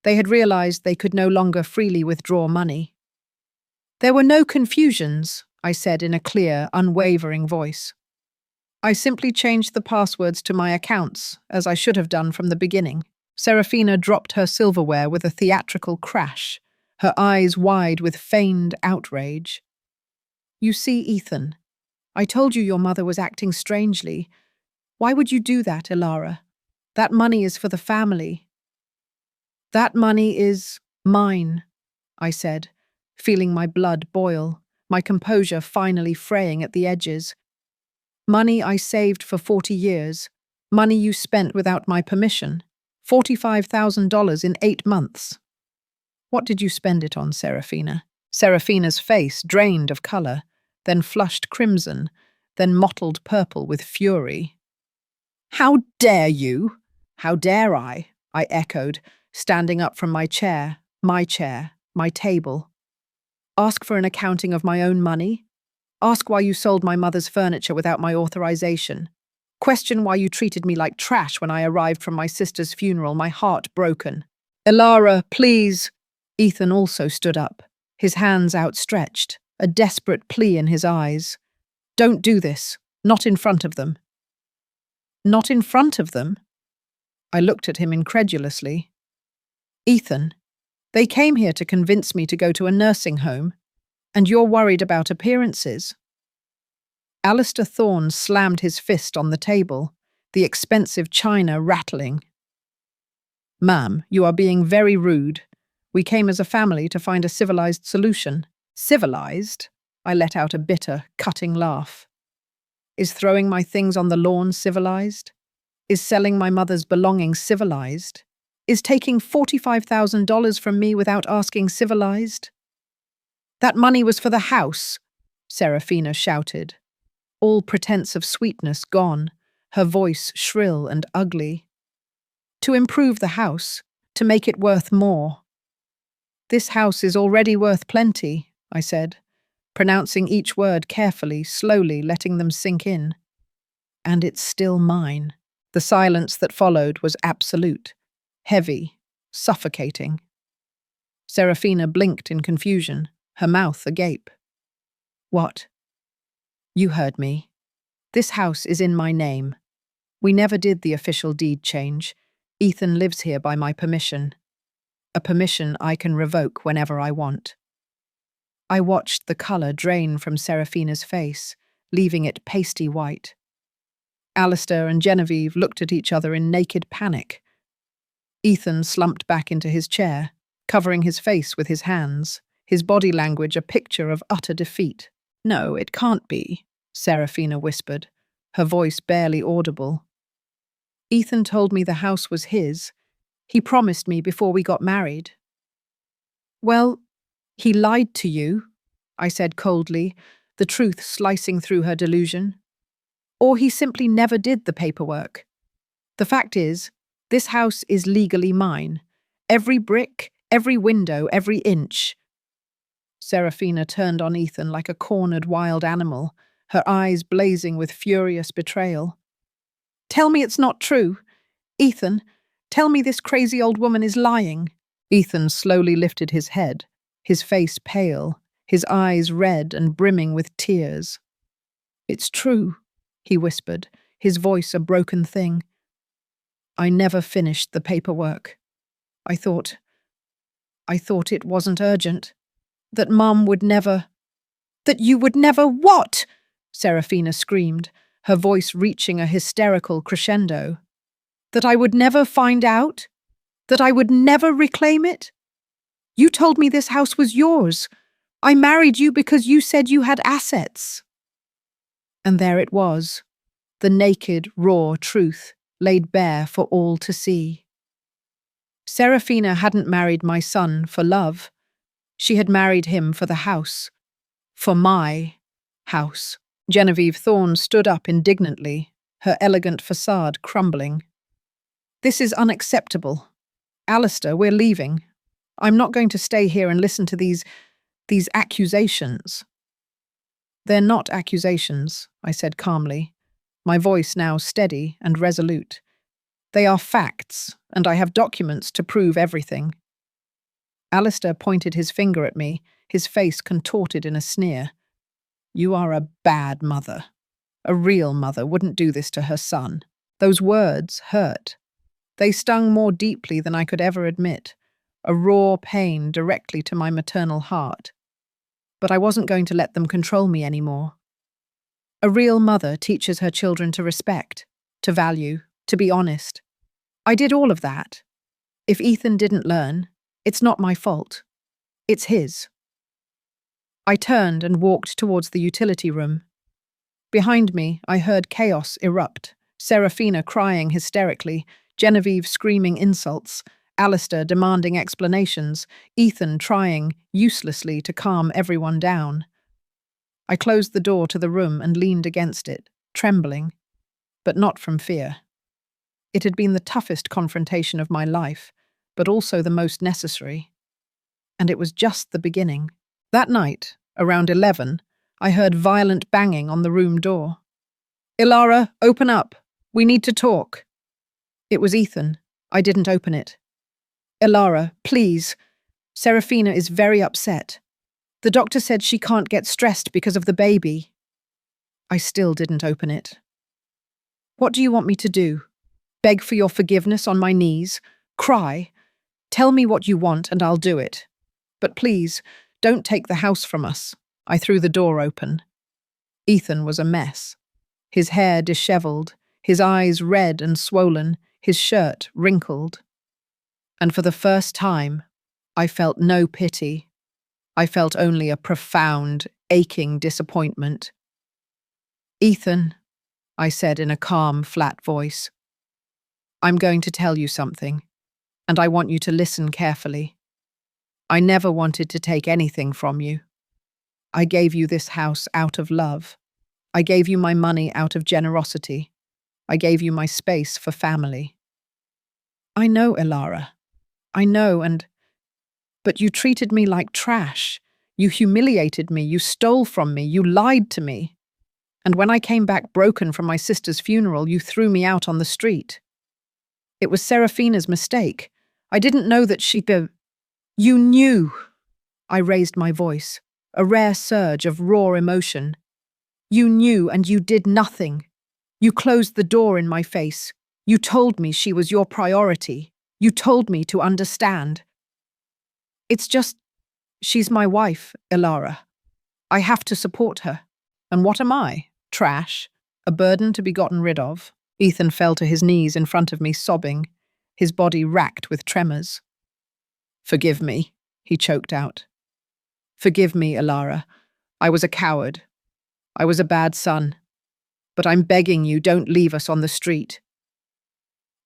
They had realized they could no longer freely withdraw money. There were no confusions, I said in a clear, unwavering voice. I simply changed the passwords to my accounts, as I should have done from the beginning. Serafina dropped her silverware with a theatrical crash, her eyes wide with feigned outrage. You see, Ethan, I told you your mother was acting strangely. Why would you do that, Ilara? That money is for the family. That money is mine, I said, feeling my blood boil, my composure finally fraying at the edges. Money I saved for 40 years, money you spent without my permission, $45,000 in 8 months. What did you spend it on, Serafina? Serafina's face drained of colour, then flushed crimson, then mottled purple with fury. How dare you? How dare I echoed, standing up from my chair, my table. Ask for an accounting of my own money? Ask why you sold my mother's furniture without my authorization. Question why you treated me like trash when I arrived from my sister's funeral, my heart broken. Ilara, please. Ethan also stood up, his hands outstretched, a desperate plea in his eyes. Don't do this. Not in front of them. Not in front of them? I looked at him incredulously. Ethan, they came here to convince me to go to a nursing home. And you're worried about appearances? Alistair Thorne slammed his fist on the table, the expensive china rattling. Ma'am, you are being very rude. We came as a family to find a civilized solution. Civilized? I let out a bitter, cutting laugh. Is throwing my things on the lawn civilized? Is selling my mother's belongings civilized? Is taking $45,000 from me without asking civilized? That money was for the house, Serafina shouted, all pretense of sweetness gone, her voice shrill and ugly. To improve the house, to make it worth more. This house is already worth plenty, I said, pronouncing each word carefully, slowly letting them sink in. And it's still mine. The silence that followed was absolute, heavy, suffocating. Serafina blinked in confusion, her mouth agape. What? You heard me. This house is in my name. We never did the official deed change. Ethan lives here by my permission. A permission I can revoke whenever I want. I watched the colour drain from Serafina's face, leaving it pasty white. Alistair and Genevieve looked at each other in naked panic. Ethan slumped back into his chair, covering his face with his hands, his body language a picture of utter defeat. No, it can't be, Serafina whispered, her voice barely audible. Ethan told me the house was his. He promised me before we got married. Well, he lied to you, I said coldly, the truth slicing through her delusion. Or he simply never did the paperwork. The fact is, this house is legally mine. Every brick, every window, every inch. Serafina turned on Ethan like a cornered wild animal, her eyes blazing with furious betrayal. Tell me it's not true. Ethan, tell me this crazy old woman is lying. Ethan slowly lifted his head, his face pale, his eyes red and brimming with tears. It's true, he whispered, his voice a broken thing. I never finished the paperwork. I thought it wasn't urgent. That Mum would never... That you would never what? Serafina screamed, her voice reaching a hysterical crescendo. That I would never find out? That I would never reclaim it? You told me this house was yours. I married you because you said you had assets. And there it was, the naked, raw truth laid bare for all to see. Serafina hadn't married my son for love. She had married him for the house. For my house. Genevieve Thorne stood up indignantly, her elegant facade crumbling. This is unacceptable. Alistair, we're leaving. I'm not going to stay here and listen to these accusations. They're not accusations, I said calmly, my voice now steady and resolute. They are facts, and I have documents to prove everything. Alistair pointed his finger at me, his face contorted in a sneer. You are a bad mother. A real mother wouldn't do this to her son. Those words hurt. They stung more deeply than I could ever admit, a raw pain directly to my maternal heart. But I wasn't going to let them control me anymore. A real mother teaches her children to respect, to value, to be honest. I did all of that. If Ethan didn't learn, it's not my fault. It's his. I turned and walked towards the utility room. Behind me, I heard chaos erupt, Serafina crying hysterically, Genevieve screaming insults, Alistair demanding explanations, Ethan trying, uselessly, to calm everyone down. I closed the door to the room and leaned against it, trembling, but not from fear. It had been the toughest confrontation of my life, but also the most necessary. And it was just the beginning. That night, around 11, I heard violent banging on the room door. Ilara, open up. We need to talk. It was Ethan. I didn't open it. Ilara, please. Serafina is very upset. The doctor said she can't get stressed because of the baby. I still didn't open it. What do you want me to do? Beg for your forgiveness on my knees? Cry? Tell me what you want and I'll do it. But please, don't take the house from us. I threw the door open. Ethan was a mess. His hair disheveled, his eyes red and swollen, his shirt wrinkled. And for the first time, I felt no pity. I felt only a profound, aching disappointment. "Ethan," I said in a calm, flat voice, "I'm going to tell you something, and I want you to listen carefully. I never wanted to take anything from you. I gave you this house out of love. I gave you my money out of generosity. I gave you my space for family." "I know, Elara. I know, but you treated me like trash. You humiliated me, you stole from me, you lied to me. And when I came back broken from my sister's funeral, you threw me out on the street. It was Serafina's mistake. I didn't know that You knew." I raised my voice, a rare surge of raw emotion. "You knew and you did nothing. You closed the door in my face. You told me she was your priority. You told me to understand. It's just, she's my wife, Elara. I have to support her. And what am I? Trash? A burden to be gotten rid of?" Ethan fell to his knees in front of me, sobbing, his body racked with tremors. "Forgive me," he choked out. "Forgive me, Elara. I was a coward. I was a bad son. But I'm begging you, don't leave us on the street."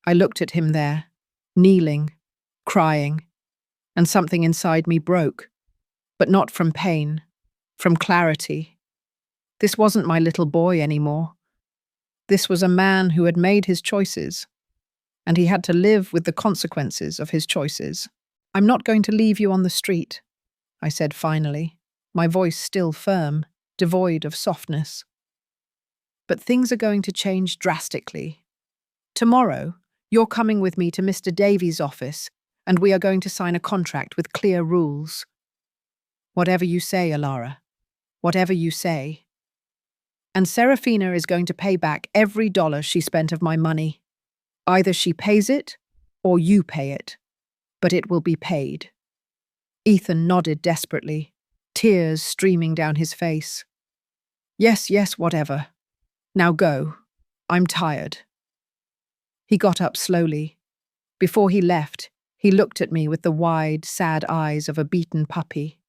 I looked at him there, kneeling, crying, and something inside me broke, but not from pain, from clarity. This wasn't my little boy anymore. This was a man who had made his choices, and he had to live with the consequences of his choices. "I'm not going to leave you on the street," I said finally, my voice still firm, devoid of softness. "But things are going to change drastically. Tomorrow, you're coming with me to Mr. Davies' office, and we are going to sign a contract with clear rules. Whatever you say, Elara. Whatever you say. And Serafina is going to pay back every dollar she spent of my money. Either she pays it, or you pay it. But it will be paid." Ethan nodded desperately, tears streaming down his face. Yes, whatever. Now go. I'm tired." He got up slowly. Before he left, he looked at me with the wide, sad eyes of a beaten puppy.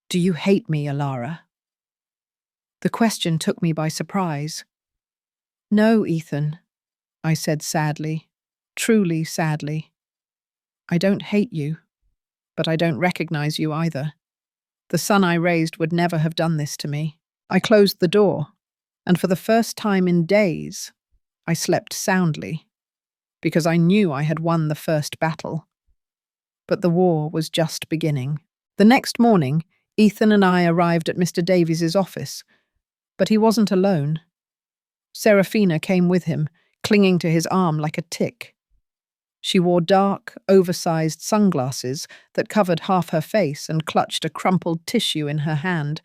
"Do you hate me, Elara?" The question took me by surprise. "No, Ethan," I said sadly, truly sadly. "I don't hate you, but I don't recognize you either. The son I raised would never have done this to me." I closed the door, and for the first time in days, I slept soundly, because I knew I had won the first battle. But the war was just beginning. The next morning, Ethan and I arrived at Mr. Davies' office, but he wasn't alone. Serafina came with him, clinging to his arm like a tick. She wore dark, oversized sunglasses that covered half her face and clutched a crumpled tissue in her hand,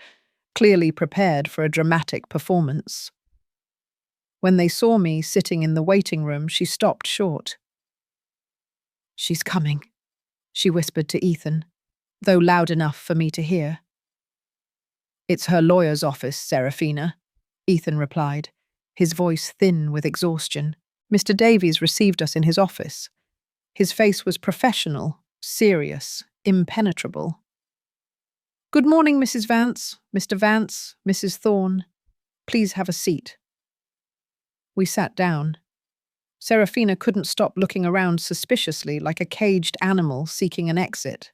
clearly prepared for a dramatic performance. When they saw me sitting in the waiting room, she stopped short. "She's coming," she whispered to Ethan, though loud enough for me to hear. "It's her lawyer's office, Serafina," Ethan replied, his voice thin with exhaustion. Mr. Davies received us in his office. His face was professional, serious, impenetrable. "Good morning, Mrs. Vance, Mr. Vance, Mrs. Thorne. Please have a seat." We sat down. Serafina couldn't stop looking around suspiciously like a caged animal seeking an exit.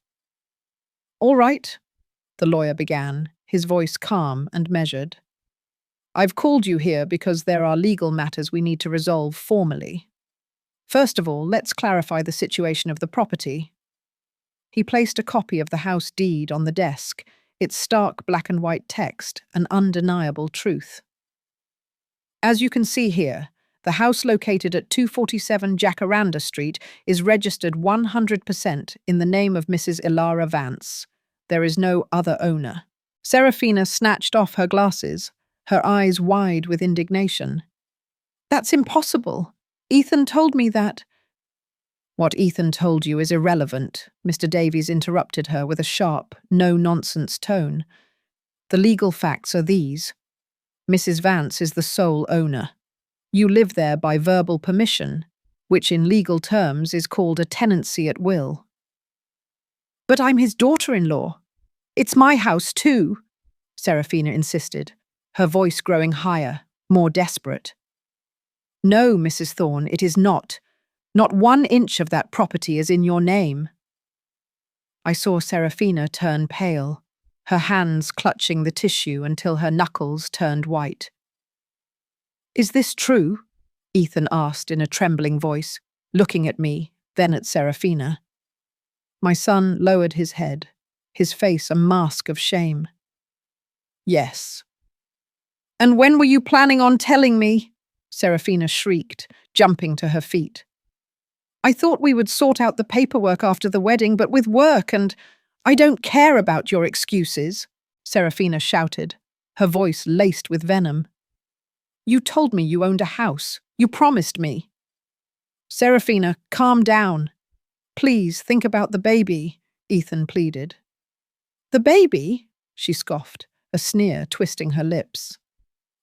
"All right," the lawyer began, his voice calm and measured. "I've called you here because there are legal matters we need to resolve formally. First of all, let's clarify the situation of the property." He placed a copy of the house deed on the desk, its stark black and white text, an undeniable truth. "As you can see here, the house located at 247 Jacaranda Street is registered 100% in the name of Mrs. Elara Vance. There is no other owner." Serafina snatched off her glasses, her eyes wide with indignation. "That's impossible. Ethan told me that." "What Ethan told you is irrelevant," Mr. Davies interrupted her with a sharp, no-nonsense tone. The legal facts are these. Mrs. Vance is the sole owner. You live there by verbal permission, which in legal terms is called a tenancy at will. But I'm his daughter-in-law. It's my house too, Serafina insisted, her voice growing higher, more desperate. No, Mrs. Thorne, it is not. Not 1 inch of that property is in your name. I saw Serafina turn pale, her hands clutching the tissue until her knuckles turned white. Is this true? Ethan asked in a trembling voice, looking at me, then at Serafina. My son lowered his head, his face a mask of shame. Yes. And when were you planning on telling me? Serafina shrieked, jumping to her feet. I thought we would sort out the paperwork after the wedding, but with work and… I don't care about your excuses, Serafina shouted, her voice laced with venom. You told me you owned a house. You promised me. Serafina, calm down. Please think about the baby, Ethan pleaded. The baby? She scoffed, a sneer twisting her lips.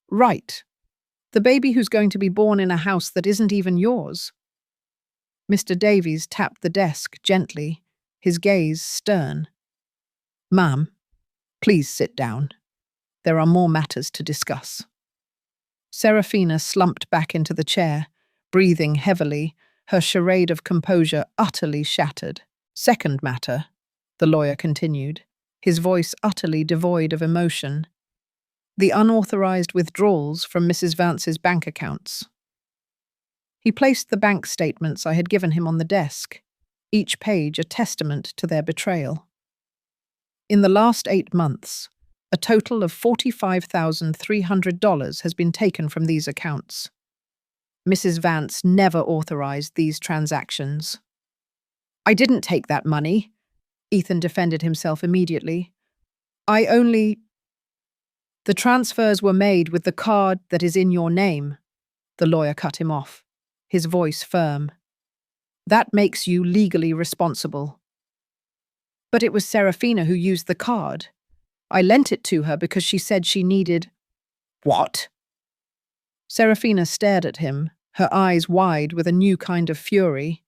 Right. The baby who's going to be born in a house that isn't even yours. Mr. Davies tapped the desk gently, his gaze stern. Ma'am, please sit down. There are more matters to discuss. Serafina slumped back into the chair, breathing heavily, her charade of composure utterly shattered. Second matter, the lawyer continued, his voice utterly devoid of emotion. The unauthorized withdrawals from Mrs. Vance's bank accounts. He placed the bank statements I had given him on the desk, each page a testament to their betrayal. In the last 8 months, a total of $45,300 has been taken from these accounts. Mrs. Vance never authorized these transactions. I didn't take that money, Ethan defended himself immediately. The transfers were made with the card that is in your name, the lawyer cut him off, his voice firm. That makes you legally responsible. But it was Serafina who used the card. I lent it to her because she said she needed… What? Serafina stared at him, her eyes wide with a new kind of fury.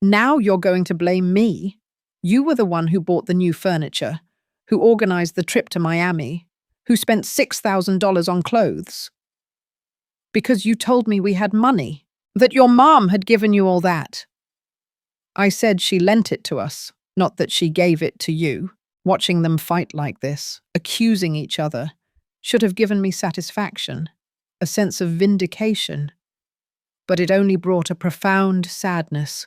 Now you're going to blame me? You were the one who bought the new furniture, who organized the trip to Miami, who spent $6,000 on clothes. Because you told me we had money, that your mom had given you all that. I said she lent it to us, not that she gave it to you. Watching them fight like this, accusing each other, should have given me satisfaction, a sense of vindication. But it only brought a profound sadness,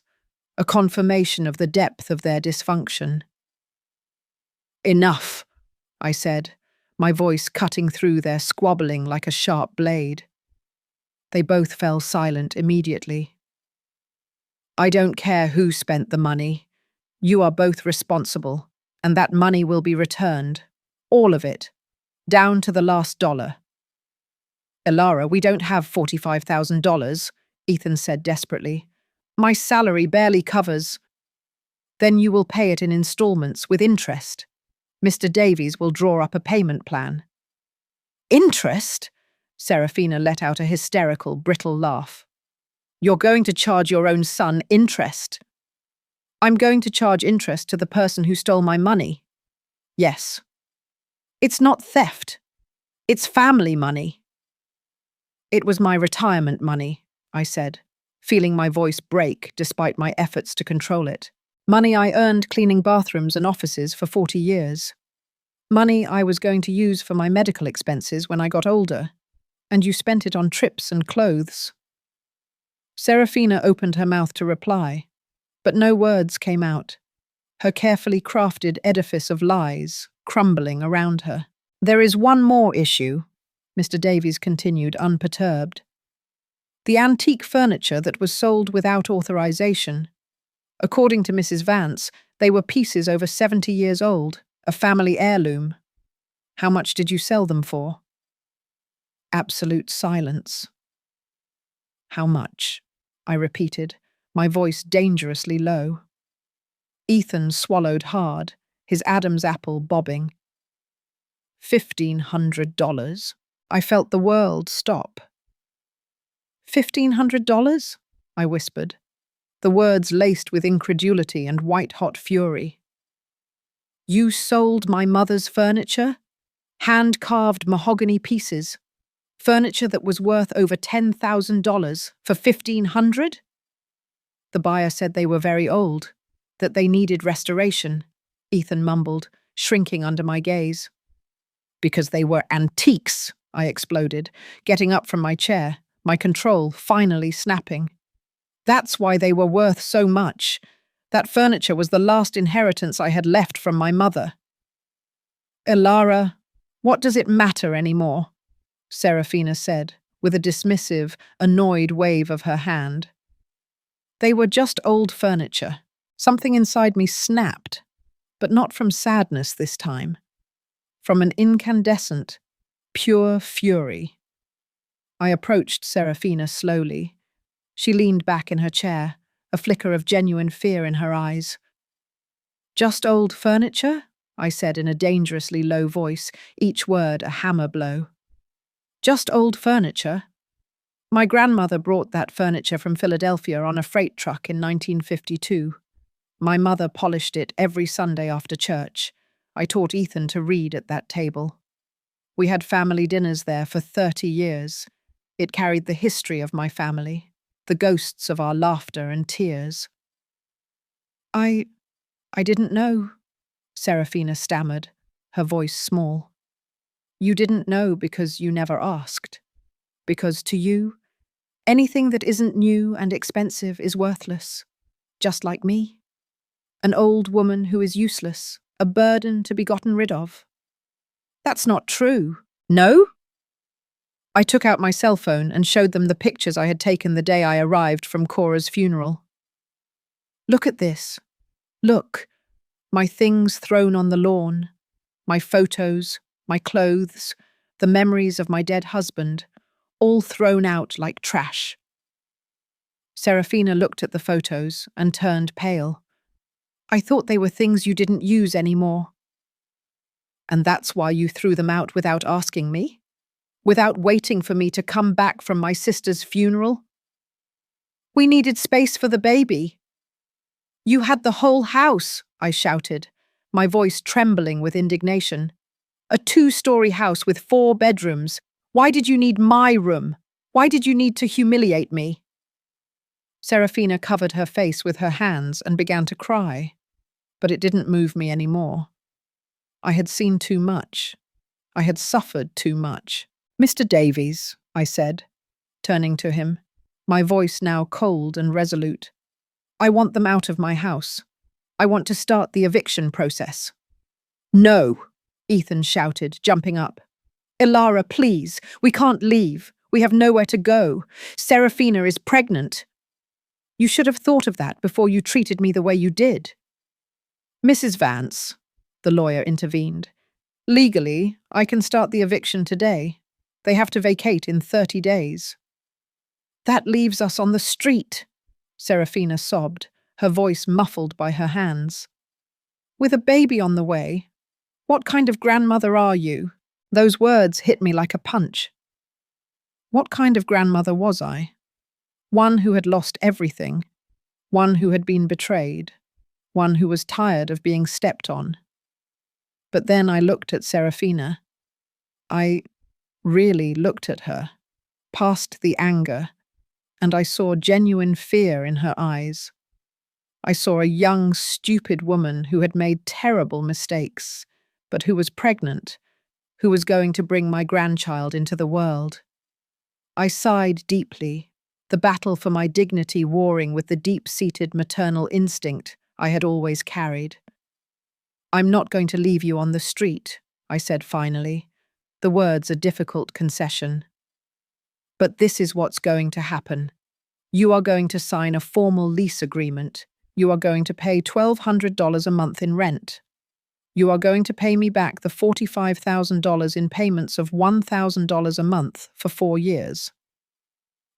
a confirmation of the depth of their dysfunction. Enough, I said, my voice cutting through their squabbling like a sharp blade. They both fell silent immediately. I don't care who spent the money. You are both responsible, and that money will be returned. All of it. Down to the last dollar. Elara, we don't have $45,000, Ethan said desperately. My salary barely covers. Then you will pay it in installments with interest. Mr. Davies will draw up a payment plan. Interest? Serafina let out a hysterical, brittle laugh. You're going to charge your own son interest. I'm going to charge interest to the person who stole my money. Yes. It's not theft. It's family money. It was my retirement money, I said, feeling my voice break despite my efforts to control it. Money I earned cleaning bathrooms and offices for 40 years. Money I was going to use for my medical expenses when I got older, and you spent it on trips and clothes. Serafina opened her mouth to reply, but no words came out, her carefully crafted edifice of lies crumbling around her. There is one more issue, Mr. Davies continued, unperturbed. The antique furniture that was sold without authorization. According to Mrs. Vance, they were pieces over 70 years old, a family heirloom. How much did you sell them for? Absolute silence. How much? I repeated, my voice dangerously low. Ethan swallowed hard, his Adam's apple bobbing. $1,500? I felt the world stop. $1,500? I whispered, the words laced with incredulity and white-hot fury. You sold my mother's furniture? Hand-carved mahogany pieces? Furniture that was worth over $10,000 for $1,500? The buyer said they were very old, that they needed restoration, Ethan mumbled, shrinking under my gaze. Because they were antiques, I exploded, getting up from my chair, my control finally snapping. That's why they were worth so much. That furniture was the last inheritance I had left from my mother. Elara, what does it matter anymore? Serafina said, with a dismissive, annoyed wave of her hand. They were just old furniture. Something inside me snapped, but not from sadness this time. From an incandescent, pure fury. I approached Serafina slowly. She leaned back in her chair, a flicker of genuine fear in her eyes. Just old furniture? I said in a dangerously low voice, each word a hammer blow. Just old furniture? My grandmother brought that furniture from Philadelphia on a freight truck in 1952. My mother polished it every Sunday after church. I taught Ethan to read at that table. We had family dinners there for 30 years. It carried the history of my family, the ghosts of our laughter and tears. I didn't know, Serafina stammered, her voice small. You didn't know because you never asked. Because to you, anything that isn't new and expensive is worthless, just like me. An old woman who is useless, a burden to be gotten rid of. That's not true. No? I took out my cell phone and showed them the pictures I had taken the day I arrived from Cora's funeral. Look at this. Look. My things thrown on the lawn. My photos, my clothes, the memories of my dead husband, all thrown out like trash. Serafina looked at the photos and turned pale. I thought they were things you didn't use anymore. And that's why you threw them out without asking me? Without waiting for me to come back from my sister's funeral? We needed space for the baby. You had the whole house, I shouted, my voice trembling with indignation. A 2-story house with 4 bedrooms. Why did you need my room? Why did you need to humiliate me? Serafina covered her face with her hands and began to cry, but it didn't move me anymore. I had seen too much. I had suffered too much. Mr. Davies, I said, turning to him, my voice now cold and resolute. I want them out of my house. I want to start the eviction process. No, Ethan shouted, jumping up. Elara, please, we can't leave. We have nowhere to go. Serafina is pregnant. You should have thought of that before you treated me the way you did. Mrs. Vance, the lawyer intervened. Legally, I can start the eviction today. They have to vacate in 30 days. That leaves us on the street, Serafina sobbed, her voice muffled by her hands. With a baby on the way, what kind of grandmother are you? Those words hit me like a punch. What kind of grandmother was I? One who had lost everything, one who had been betrayed, one who was tired of being stepped on. But then I looked at Serafina. I really looked at her, past the anger, and I saw genuine fear in her eyes. I saw a young, stupid woman who had made terrible mistakes, but who was pregnant, who was going to bring my grandchild into the world. I sighed deeply, the battle for my dignity warring with the deep-seated maternal instinct I had always carried. I'm not going to leave you on the street, I said finally, the words a difficult concession. But this is what's going to happen. You are going to sign a formal lease agreement. You are going to pay $1,200 a month in rent. You are going to pay me back the $45,000 in payments of $1,000 a month for 4 years.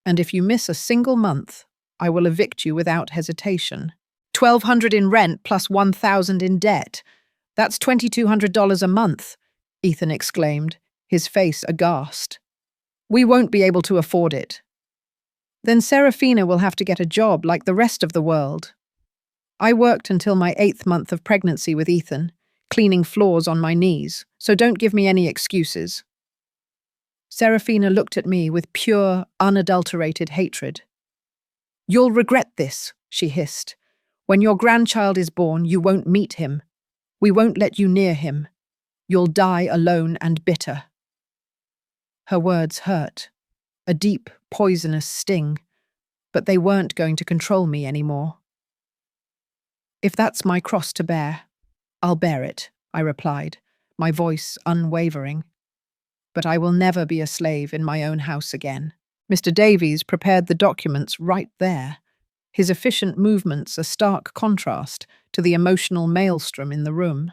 And if you miss a single month, I will evict you without hesitation. $1,200 in rent plus $1,000 in debt. That's $2,200 a month. Ethan exclaimed, his face aghast. "We won't be able to afford it." "Then Serafina will have to get a job like the rest of the world." "I worked until my 8th month of pregnancy with Ethan, cleaning floors on my knees, so don't give me any excuses." Serafina looked at me with pure, unadulterated hatred. "You'll regret this," she hissed. "When your grandchild is born, you won't meet him. We won't let you near him. You'll die alone and bitter." Her words hurt, a deep, poisonous sting, but they weren't going to control me anymore. "If that's my cross to bear, I'll bear it," I replied, my voice unwavering. "But I will never be a slave in my own house again." Mr. Davies prepared the documents right there, his efficient movements a stark contrast to the emotional maelstrom in the room.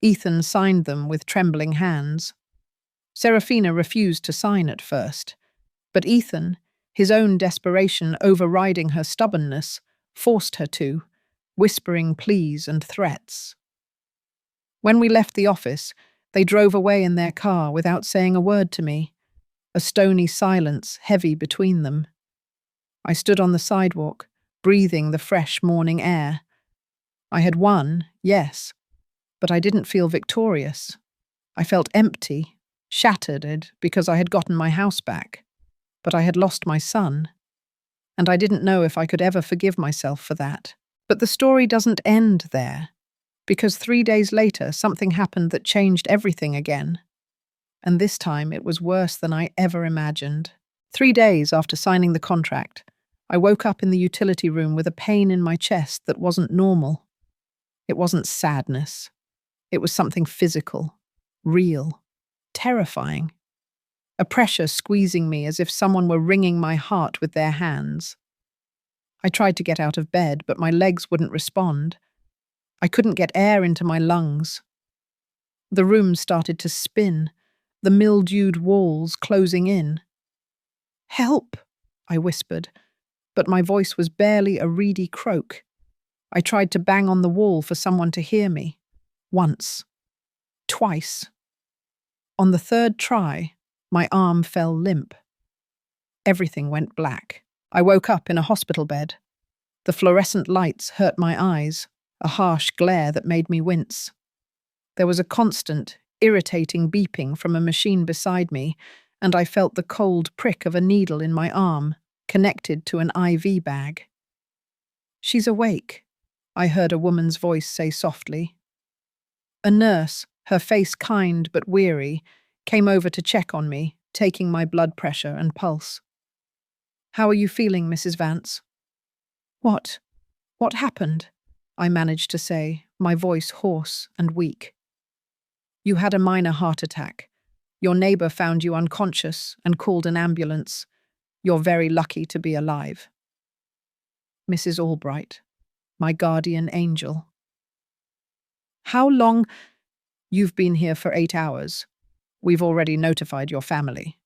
Ethan signed them with trembling hands. Serafina refused to sign at first, but Ethan, his own desperation overriding her stubbornness, forced her to, whispering pleas and threats. When we left the office, they drove away in their car without saying a word to me, a stony silence heavy between them. I stood on the sidewalk, breathing the fresh morning air. I had won, yes, but I didn't feel victorious. I felt empty, shattered because I had gotten my house back, but I had lost my son, and I didn't know if I could ever forgive myself for that. But the story doesn't end there, because 3 days later something happened that changed everything again. And this time it was worse than I ever imagined. 3 days after signing the contract, I woke up in the utility room with a pain in my chest that wasn't normal. It wasn't sadness. It was something physical, real, terrifying. A pressure squeezing me as if someone were wringing my heart with their hands. I tried to get out of bed, but my legs wouldn't respond. I couldn't get air into my lungs. The room started to spin, the mildewed walls closing in. "Help!" I whispered, but my voice was barely a reedy croak. I tried to bang on the wall for someone to hear me. Once. Twice. On the 3rd try, my arm fell limp. Everything went black. I woke up in a hospital bed. The fluorescent lights hurt my eyes, a harsh glare that made me wince. There was a constant, irritating beeping from a machine beside me, and I felt the cold prick of a needle in my arm, connected to an IV bag. "She's awake," I heard a woman's voice say softly. A nurse, her face kind but weary, came over to check on me, taking my blood pressure and pulse. "How are you feeling, Mrs. Vance?" What happened?" I managed to say, my voice hoarse and weak. "You had a minor heart attack. Your neighbor found you unconscious and called an ambulance. You're very lucky to be alive." Mrs. Albright, my guardian angel. "How long?" "You've been here for 8 hours. We've already notified your family.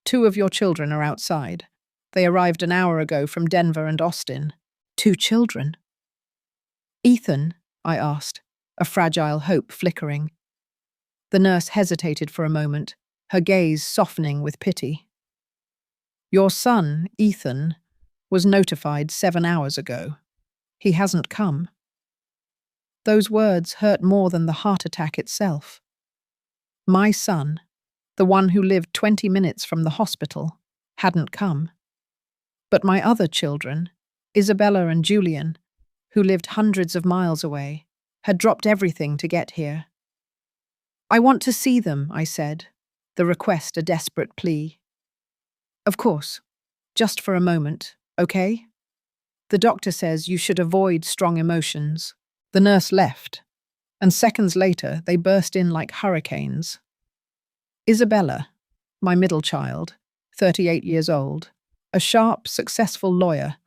2 of your children are outside. They arrived an hour ago from Denver and Austin." "2 children?" "Ethan?" I asked, a fragile hope flickering. The nurse hesitated for a moment, her gaze softening with pity. "Your son, Ethan, was notified 7 hours ago. He hasn't come." Those words hurt more than the heart attack itself. My son, the one who lived 20 minutes from the hospital, hadn't come. But my other children, Isabella and Julian, who lived hundreds of miles away, had dropped everything to get here. "I want to see them," I said, the request a desperate plea. "Of course. Just for a moment, okay? The doctor says you should avoid strong emotions." The nurse left, and seconds later they burst in like hurricanes. Isabella, my middle child, 38 years old, a sharp, successful lawyer,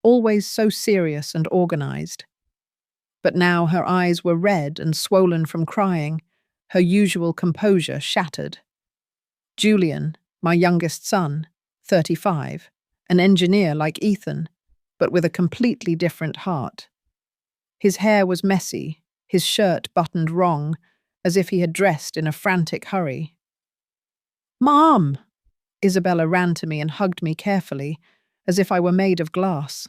always so serious and organized. But now her eyes were red and swollen from crying, her usual composure shattered. Julian, my youngest son, 35, an engineer like Ethan, but with a completely different heart. His hair was messy, his shirt buttoned wrong, as if he had dressed in a frantic hurry. "Mom!" Isabella ran to me and hugged me carefully, as if I were made of glass.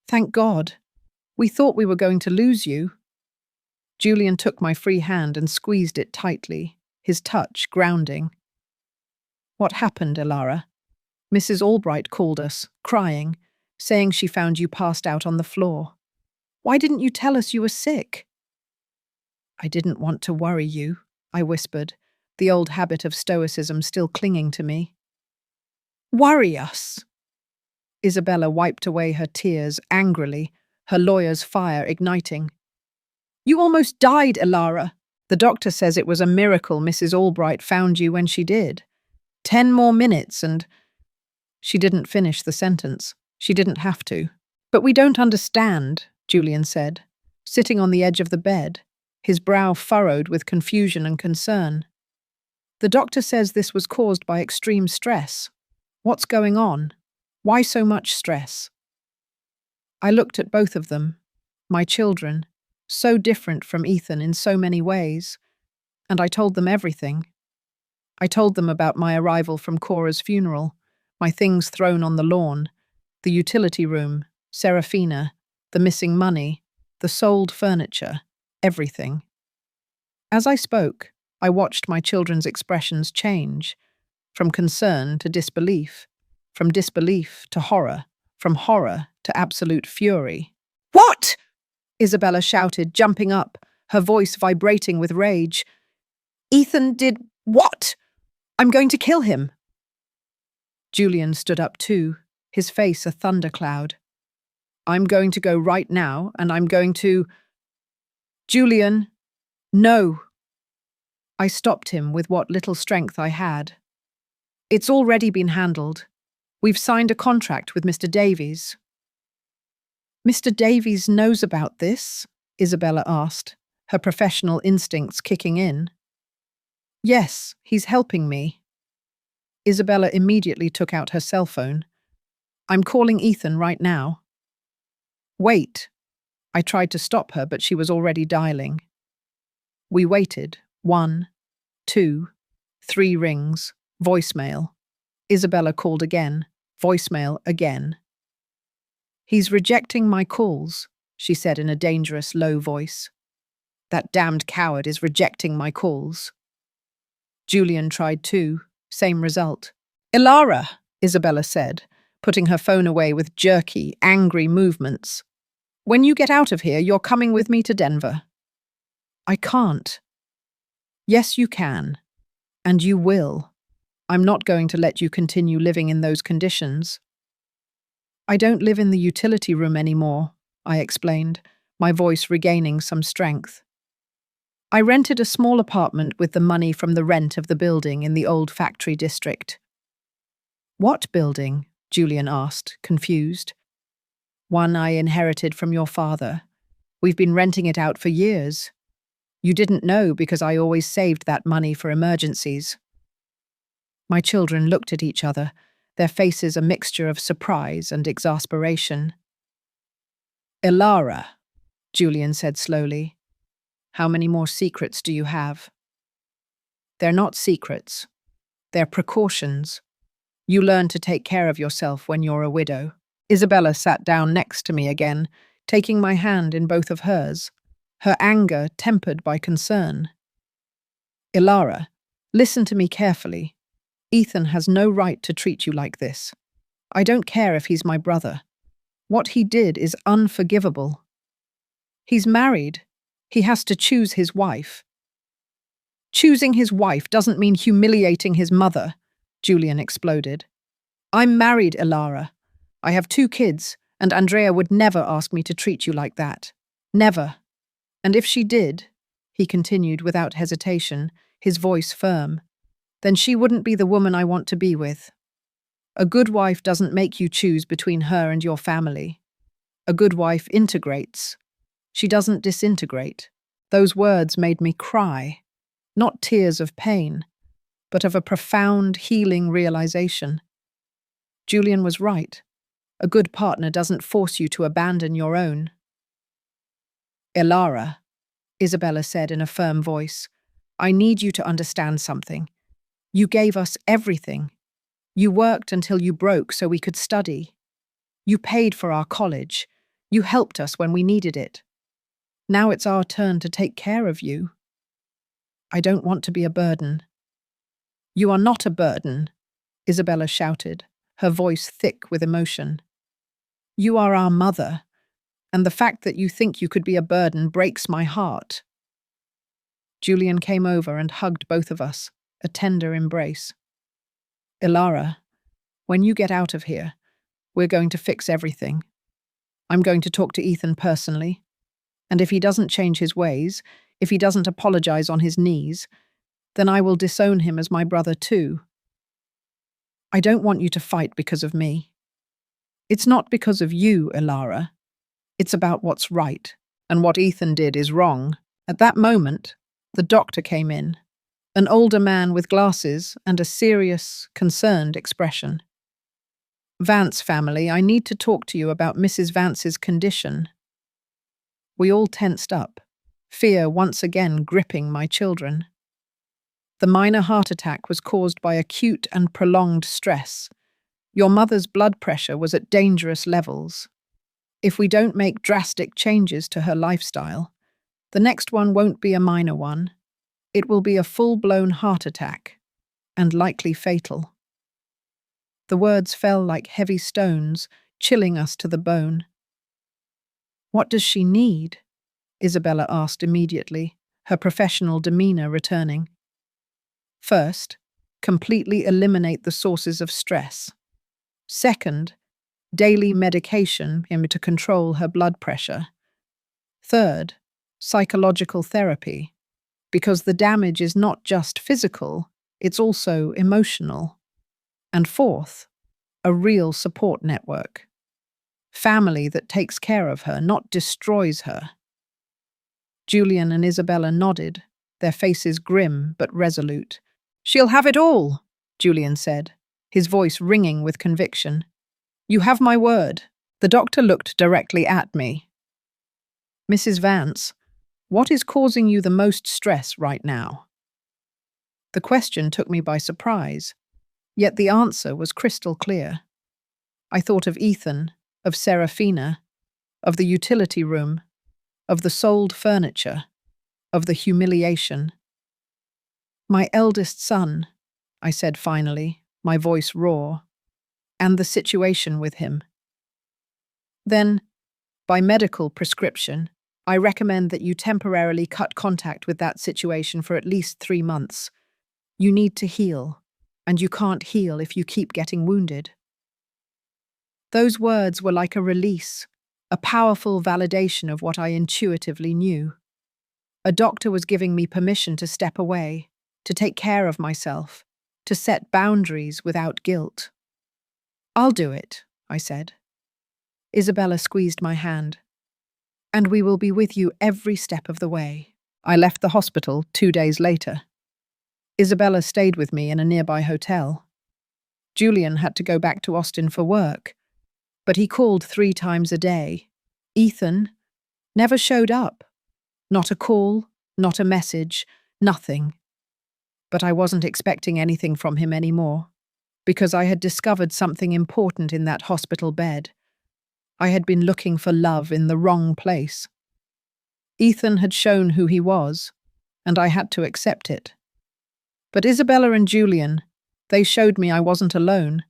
"Thank God. We thought we were going to lose you." Julian took my free hand and squeezed it tightly, his touch grounding. "What happened, Elara?" "Mrs. Albright called us, crying, saying she found you passed out on the floor. Why didn't you tell us you were sick?" "I didn't want to worry you," I whispered, the old habit of stoicism still clinging to me. "Worry us!" Isabella wiped away her tears angrily, her lawyer's fire igniting. "You almost died, Elara. The doctor says it was a miracle Mrs. Albright found you when she did. 10 more minutes and—" She didn't finish the sentence. She didn't have to. "But we don't understand," Julian said, sitting on the edge of the bed, his brow furrowed with confusion and concern. "The doctor says this was caused by extreme stress. What's going on? Why so much stress?" I looked at both of them, my children, so different from Ethan in so many ways, and I told them everything. I told them about my arrival from Cora's funeral, my things thrown on the lawn, the utility room, Serafina, the missing money, the sold furniture, everything. As I spoke, I watched my children's expressions change, from concern to disbelief, from disbelief to horror, from horror to absolute fury. "What?" Isabella shouted, jumping up, her voice vibrating with rage. "Ethan did what? I'm going to kill him." Julian stood up too, his face a thundercloud. "I'm going to go right now, and I'm going to—" "Julian, no!" I stopped him with what little strength I had. "It's already been handled. We've signed a contract with Mr. Davies." "Mr. Davies knows about this?" Isabella asked, her professional instincts kicking in. "Yes, he's helping me." Isabella immediately took out her cell phone. "I'm calling Ethan right now." "Wait." I tried to stop her, but she was already dialing. We waited. 1, 2, 3 rings. Voicemail. Isabella called again. Voicemail again. "He's rejecting my calls," she said in a dangerous, low voice. "That damned coward is rejecting my calls." Julian tried too. Same result. "Elara," Isabella said, putting her phone away with jerky, angry movements. "When you get out of here, you're coming with me to Denver." "I can't." "Yes, you can. And you will. I'm not going to let you continue living in those conditions." "I don't live in the utility room anymore," I explained, my voice regaining some strength. "I rented a small apartment with the money from the rent of the building in the old factory district." "What building?" Julian asked, confused. "One I inherited from your father. We've been renting it out for years. You didn't know because I always saved that money for emergencies." My children looked at each other, their faces a mixture of surprise and exasperation. "Elara," Julian said slowly, "how many more secrets do you have?" "They're not secrets. They're precautions. You learn to take care of yourself when you're a widow." Isabella sat down next to me again, taking my hand in both of hers, her anger tempered by concern. "Elara, listen to me carefully. Ethan has no right to treat you like this. I don't care if he's my brother. What he did is unforgivable. He's married. He has to choose his wife." "Choosing his wife doesn't mean humiliating his mother," Julian exploded. "I'm married, Elara. I have 2 kids, and Andrea would never ask me to treat you like that. Never. And if she did," he continued without hesitation, his voice firm, "then she wouldn't be the woman I want to be with. A good wife doesn't make you choose between her and your family. A good wife integrates. She doesn't disintegrate." Those words made me cry, not tears of pain, but of a profound, healing realization. Julian was right. A good partner doesn't force you to abandon your own. "Elara," Isabella said in a firm voice. I need you to understand something. You gave us everything. You worked until you broke so we could study. You paid for our college. You helped us when we needed it. Now it's our turn to take care of you. I don't want to be a burden. You are not a burden, Isabella shouted, her voice thick with emotion. You are our mother, and the fact that you think you could be a burden breaks my heart. Julian came over and hugged both of us, a tender embrace. Ilara, when you get out of here, we're going to fix everything. I'm going to talk to Ethan personally, and if he doesn't change his ways, if he doesn't apologize on his knees, then I will disown him as my brother too. I don't want you to fight because of me. It's not because of you, Ilara. It's about what's right, and what Ethan did is wrong. At that moment, the doctor came in, an older man with glasses and a serious, concerned expression. Vance family, I need to talk to you about Mrs. Vance's condition. We all tensed up, fear once again gripping my children. The minor heart attack was caused by acute and prolonged stress. Your mother's blood pressure was at dangerous levels. If we don't make drastic changes to her lifestyle, the next one won't be a minor one. It will be a full-blown heart attack, and likely fatal. The words fell like heavy stones, chilling us to the bone. What does she need? Isabella asked immediately, her professional demeanor returning. First, completely eliminate the sources of stress. Second, daily medication to control her blood pressure. Third, psychological therapy, because the damage is not just physical, it's also emotional. And fourth, a real support network. Family that takes care of her, not destroys her. Julian and Isabella nodded, their faces grim but resolute. She'll have it all, Julian said, his voice ringing with conviction. You have my word. The doctor looked directly at me. Mrs. Vance, what is causing you the most stress right now? The question took me by surprise, yet the answer was crystal clear. I thought of Ethan, of Serafina, of the utility room, of the sold furniture, of the humiliation. My eldest son, I said finally, my voice raw, and the situation with him. Then, by medical prescription, I recommend that you temporarily cut contact with that situation for at least 3 months. You need to heal, and you can't heal if you keep getting wounded. Those words were like a release, a powerful validation of what I intuitively knew. A doctor was giving me permission to step away, to take care of myself, to set boundaries without guilt. I'll do it, I said. Isabella squeezed my hand. And we will be with you every step of the way. I left the hospital 2 days later. Isabella stayed with me in a nearby hotel. Julian had to go back to Austin for work, but he called 3 times a day. Ethan never showed up. Not a call, not a message, nothing. But I wasn't expecting anything from him anymore, because I had discovered something important in that hospital bed. I had been looking for love in the wrong place. Ethan had shown who he was, and I had to accept it. But Isabella and Julian, they showed me I wasn't alone,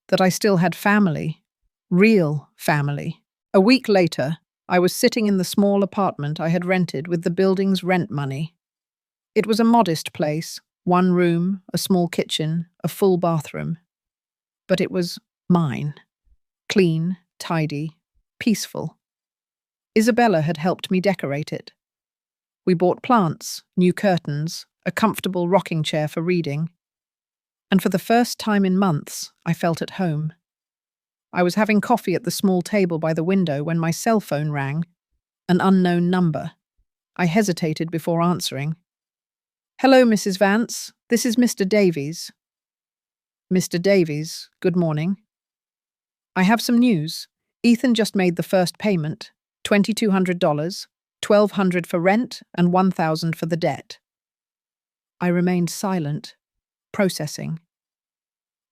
that I still had family, real family. A week later, I was sitting in the small apartment I had rented with the building's rent money. It was a modest place, 1 room, a small kitchen, a full bathroom. But it was mine. Clean, tidy, peaceful. Isabella had helped me decorate it. We bought plants, new curtains, a comfortable rocking chair for reading. And for the first time in months, I felt at home. I was having coffee at the small table by the window when my cell phone rang, an unknown number. I hesitated before answering. Hello, Mrs. Vance. This is Mr. Davies. Mr. Davies, good morning. I have some news. Ethan just made the first payment, $2,200. 1,200 for rent and 1,000 for the debt. I remained silent, processing.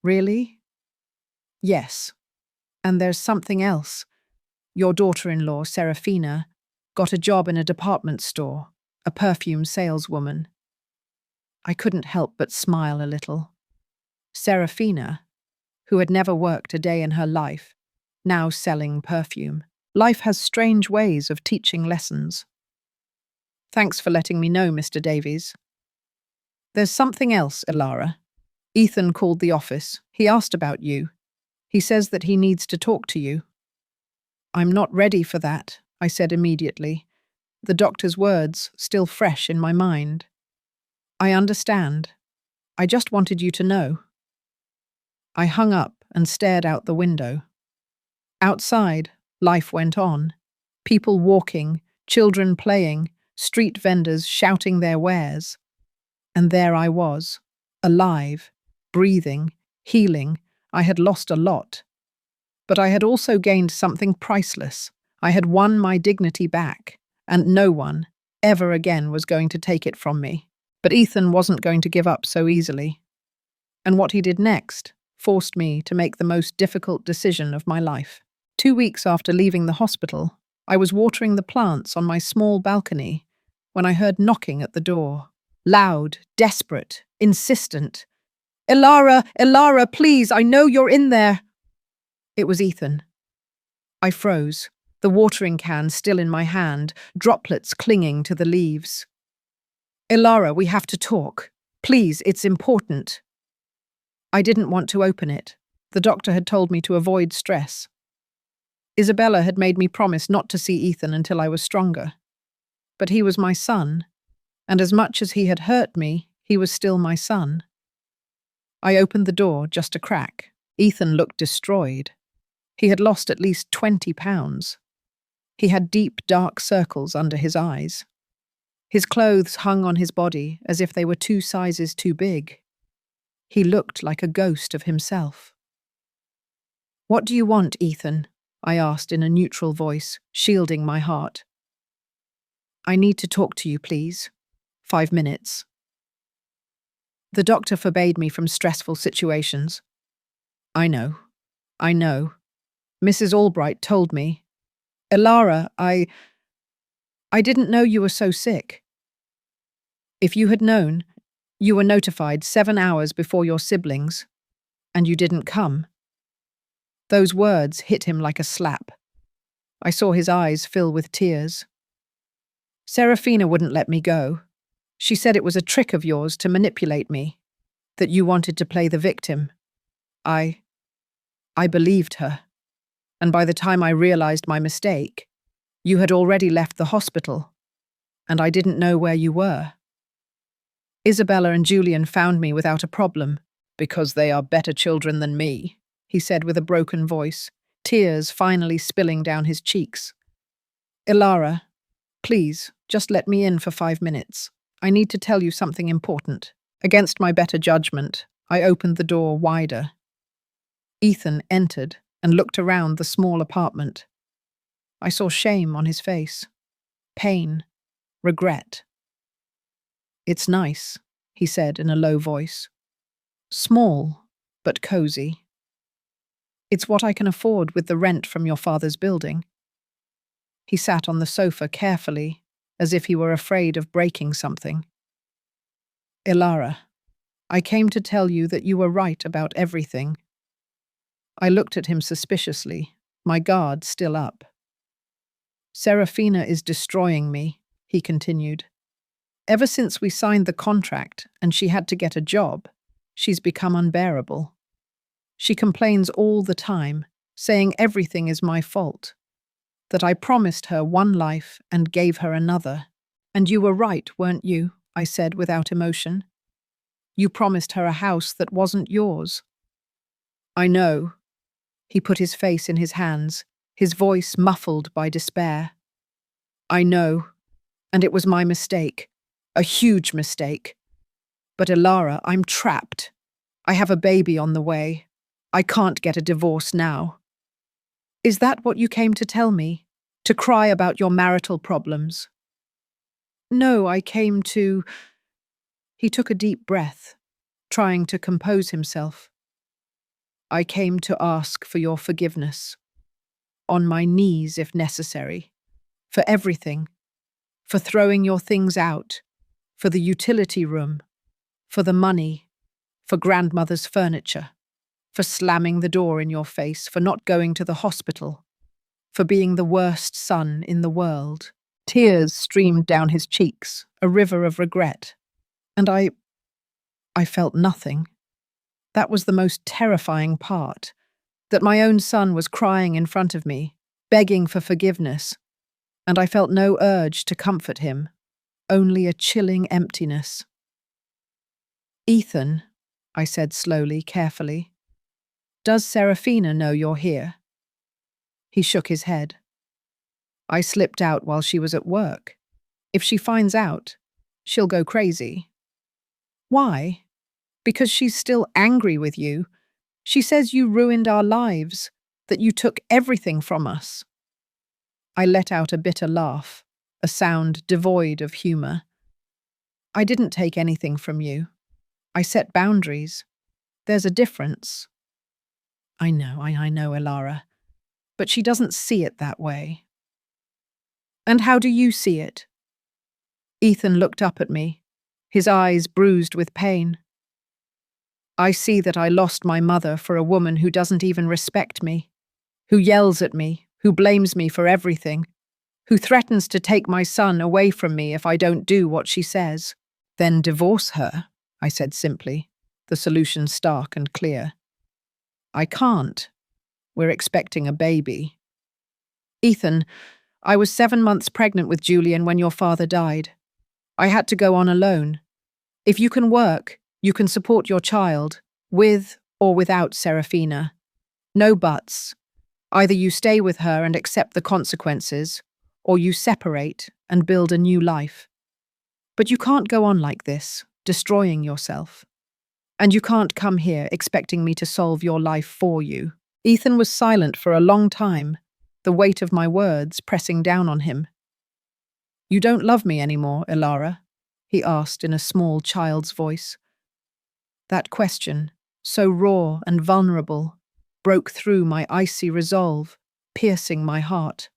Really? Yes. And there's something else. Your daughter-in-law, Serafina, got a job in a department store, a perfume saleswoman. I couldn't help but smile a little. Serafina, who had never worked a day in her life, now selling perfume. Life has strange ways of teaching lessons. Thanks for letting me know, Mr. Davies. There's something else, Elara. Ethan called the office. He asked about you. He says that he needs to talk to you. I'm not ready for that, I said immediately, the doctor's words still fresh in my mind. I understand. I just wanted you to know. I hung up and stared out the window. Outside, life went on. People walking, children playing, street vendors shouting their wares. And there I was, alive, breathing, healing. I had lost a lot. But I had also gained something priceless. I had won my dignity back, and no one, ever again, was going to take it from me. But Ethan wasn't going to give up so easily. And what he did next forced me to make the most difficult decision of my life. 2 weeks after leaving the hospital, I was watering the plants on my small balcony when I heard knocking at the door. Loud, desperate, insistent. Elara, Elara, please, I know you're in there. It was Ethan. I froze, the watering can still in my hand, droplets clinging to the leaves. Elara, we have to talk. Please, it's important. I didn't want to open it. The doctor had told me to avoid stress. Isabella had made me promise not to see Ethan until I was stronger. But he was my son, and as much as he had hurt me, he was still my son. I opened the door just a crack. Ethan looked destroyed. He had lost at least 20 pounds. He had deep, dark circles under his eyes. His clothes hung on his body as if they were 2 sizes too big. He looked like a ghost of himself. What do you want, Ethan? I asked in a neutral voice, shielding my heart. I need to talk to you, please. 5 minutes. The doctor forbade me from stressful situations. I know. Mrs. Albright told me. Elara, I didn't know you were so sick. If you had known, you were notified 7 hours before your siblings, and you didn't come. Those words hit him like a slap. I saw his eyes fill with tears. Serafina wouldn't let me go. She said it was a trick of yours to manipulate me, that you wanted to play the victim. I believed her. And by the time I realized my mistake, you had already left the hospital, and I didn't know where you were. Isabella and Julian found me without a problem, because they are better children than me, he said with a broken voice, tears finally spilling down his cheeks. Elara, please, just let me in for 5 minutes. I need to tell you something important. Against my better judgment, I opened the door wider. Ethan entered and looked around the small apartment. I saw shame on his face, pain, regret. It's nice, he said in a low voice. Small, but cozy. It's what I can afford with the rent from your father's building. He sat on the sofa carefully, as if he were afraid of breaking something. Elara, I came to tell you that you were right about everything. I looked at him suspiciously, my guard still up. Serafina is destroying me, he continued. Ever since we signed the contract and she had to get a job, she's become unbearable. She complains all the time, saying everything is my fault, that I promised her one life and gave her another. And you were right, weren't you? I said without emotion. You promised her a house that wasn't yours. I know. He put his face in his hands, his voice muffled by despair. I know, and it was my mistake, a huge mistake. But Elara, I'm trapped. I have a baby on the way. I can't get a divorce now. Is that what you came to tell me? To cry about your marital problems? No, I came to... He took a deep breath, trying to compose himself. I came to ask for your forgiveness, on my knees if necessary, for everything, for throwing your things out, for the utility room, for the money, for grandmother's furniture, for slamming the door in your face, for not going to the hospital, for being the worst son in the world. Tears streamed down his cheeks, a river of regret. And I felt nothing. That was the most terrifying part, that my own son was crying in front of me, begging for forgiveness, and I felt no urge to comfort him, only a chilling emptiness. Ethan, I said slowly, carefully, does Serafina know you're here? He shook his head. I slipped out while she was at work. If she finds out, she'll go crazy. Why? Because she's still angry with you. She says you ruined our lives, that you took everything from us. I let out a bitter laugh, a sound devoid of humor. I didn't take anything from you. I set boundaries. There's a difference. I know, Elara. But she doesn't see it that way. And how do you see it? Ethan looked up at me, his eyes bruised with pain. I see that I lost my mother for a woman who doesn't even respect me, who yells at me, who blames me for everything, who threatens to take my son away from me if I don't do what she says. Then divorce her, I said simply, the solution stark and clear. I can't. We're expecting a baby. Ethan, I was 7 months pregnant with Julian when your father died. I had to go on alone. If you can work, you can support your child, with or without Serafina. No buts. Either you stay with her and accept the consequences, or you separate and build a new life. But you can't go on like this, destroying yourself. And you can't come here expecting me to solve your life for you. Ethan was silent for a long time, the weight of my words pressing down on him. You don't love me anymore, Elara? He asked in a small child's voice. That question, so raw and vulnerable, broke through my icy resolve, piercing my heart.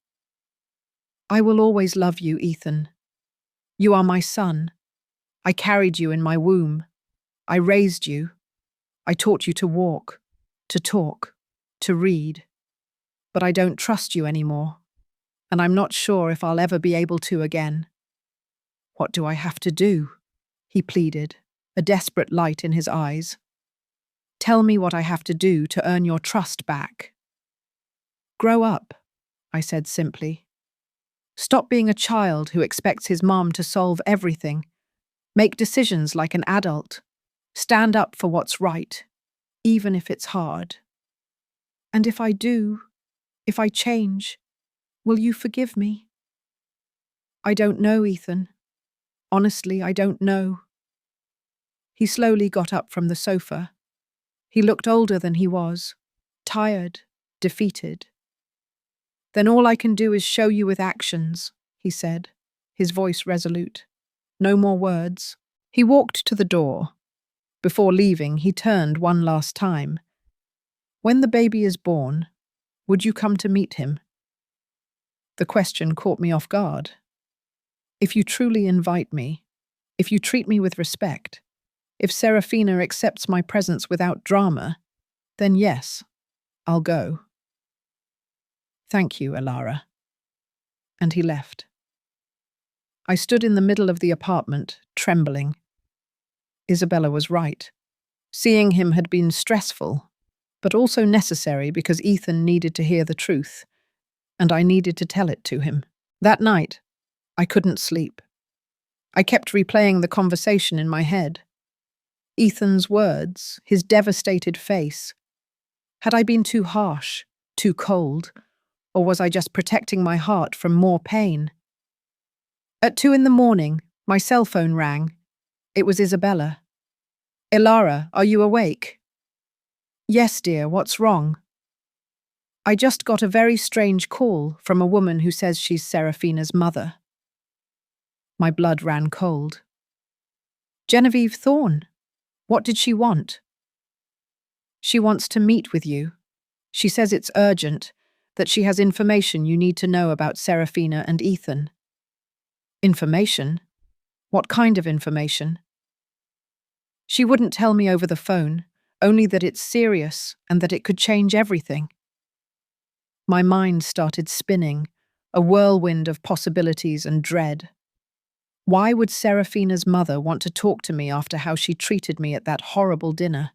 I will always love you, Ethan. You are my son. I carried you in my womb. I raised you. I taught you to walk, to talk, to read. But I don't trust you anymore, and I'm not sure if I'll ever be able to again. What do I have to do? He pleaded, a desperate light in his eyes. Tell me what I have to do to earn your trust back. Grow up, I said simply. Stop being a child who expects his mom to solve everything. Make decisions like an adult. Stand up for what's right, even if it's hard. And if I do, if I change, will you forgive me? I don't know, Ethan. Honestly, I don't know. He slowly got up from the sofa. He looked older than he was, tired, defeated. Then all I can do is show you with actions, he said, his voice resolute. No more words. He walked to the door. Before leaving, he turned one last time. When the baby is born, would you come to meet him? The question caught me off guard. If you truly invite me, if you treat me with respect, if Serafina accepts my presence without drama, then yes, I'll go. Thank you, Elara. And he left. I stood in the middle of the apartment, trembling. Isabella was right. Seeing him had been stressful, but also necessary because Ethan needed to hear the truth, and I needed to tell it to him. That night, I couldn't sleep. I kept replaying the conversation in my head. Ethan's words, his devastated face. Had I been too harsh, too cold, or was I just protecting my heart from more pain? At 2 a.m, my cell phone rang. It was Isabella. Elara, are you awake? Yes, dear, what's wrong? I just got a very strange call from a woman who says she's Serafina's mother. My blood ran cold. Genevieve Thorne. What did she want? She wants to meet with you. She says it's urgent, that she has information you need to know about Serafina and Ethan. Information? What kind of information? She wouldn't tell me over the phone, only that it's serious and that it could change everything. My mind started spinning, a whirlwind of possibilities and dread. Why would Serafina's mother want to talk to me after how she treated me at that horrible dinner?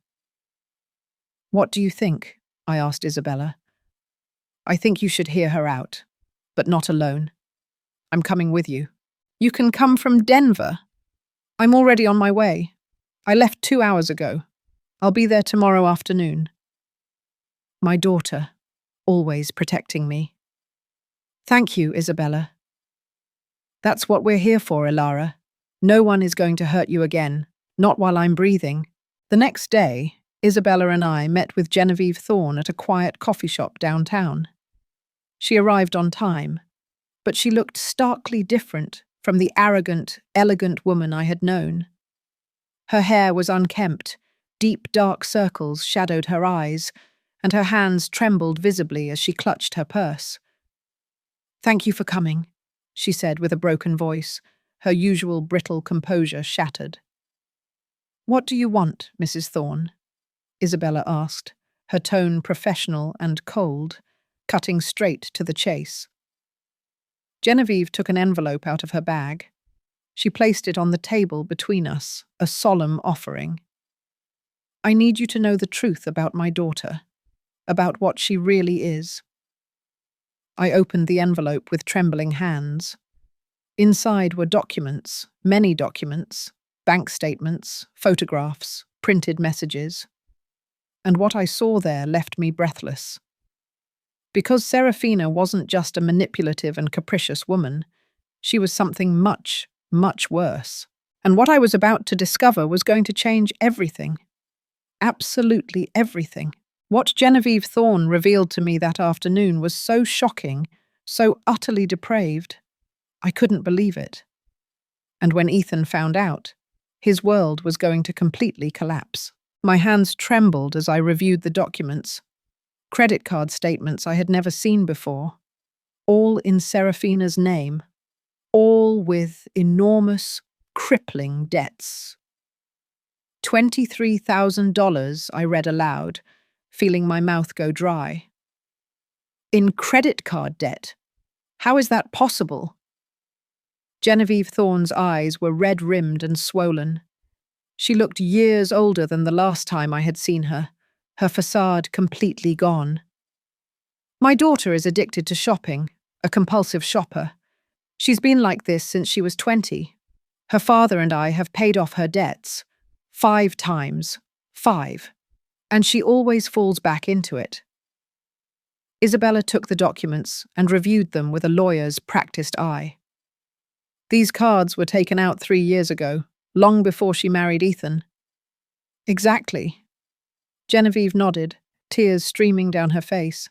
What do you think? I asked Isabella. I think you should hear her out, but not alone. I'm coming with you. You can come from Denver. I'm already on my way. I left 2 hours ago. I'll be there tomorrow afternoon. My daughter, always protecting me. Thank you, Isabella. That's what we're here for, Ilara. No one is going to hurt you again, not while I'm breathing. The next day, Isabella and I met with Genevieve Thorne at a quiet coffee shop downtown. She arrived on time, but she looked starkly different from the arrogant, elegant woman I had known. Her hair was unkempt, deep dark circles shadowed her eyes, and her hands trembled visibly as she clutched her purse. Thank you for coming, she said with a broken voice, her usual brittle composure shattered. What do you want, Mrs. Thorne? Isabella asked, her tone professional and cold, cutting straight to the chase. Genevieve took an envelope out of her bag. She placed it on the table between us, a solemn offering. I need you to know the truth about my daughter, about what she really is. I opened the envelope with trembling hands. Inside were documents, many documents, bank statements, photographs, printed messages. And what I saw there left me breathless. Because Serafina wasn't just a manipulative and capricious woman, she was something much, much worse. And what I was about to discover was going to change everything. Absolutely everything. What Genevieve Thorne revealed to me that afternoon was so shocking, so utterly depraved. I couldn't believe it. And when Ethan found out, his world was going to completely collapse. My hands trembled as I reviewed the documents. Credit card statements I had never seen before. All in Serafina's name. All with enormous, crippling debts. $23,000, I read aloud, feeling my mouth go dry. In credit card debt? How is that possible? Genevieve Thorne's eyes were red-rimmed and swollen. She looked years older than the last time I had seen her, her facade completely gone. My daughter is addicted to shopping, a compulsive shopper. She's been like this since she was 20. Her father and I have paid off her debts. 5 times. 5. And she always falls back into it. Isabella took the documents and reviewed them with a lawyer's practiced eye. These cards were taken out 3 years ago, long before she married Ethan. Exactly. Genevieve nodded, tears streaming down her face.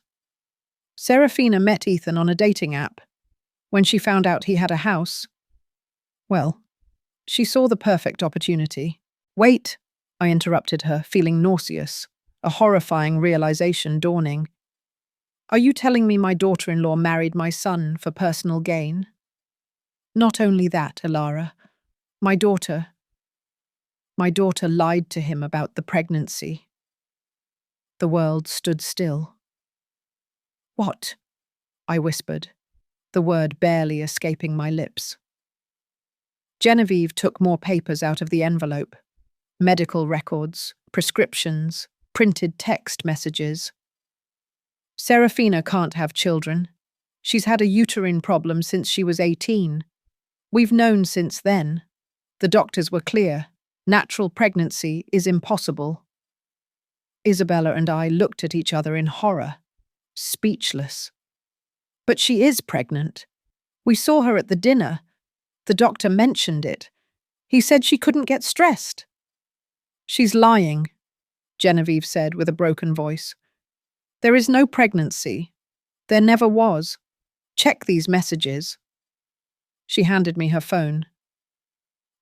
Serafina met Ethan on a dating app. When she found out he had a house, well, she saw the perfect opportunity. Wait, I interrupted her, feeling nauseous, a horrifying realization dawning. Are you telling me my daughter-in-law married my son for personal gain? Not only that, Ilara. My daughter lied to him about the pregnancy. The world stood still. What? I whispered, the word barely escaping my lips. Genevieve took more papers out of the envelope. Medical records, prescriptions, printed text messages. Serafina can't have children. She's had a uterine problem since she was 18. We've known since then. The doctors were clear. Natural pregnancy is impossible. Isabella and I looked at each other in horror, speechless. But she is pregnant. We saw her at the dinner. The doctor mentioned it. He said she couldn't get stressed. She's lying, Genevieve said with a broken voice. There is no pregnancy. There never was. Check these messages. She handed me her phone.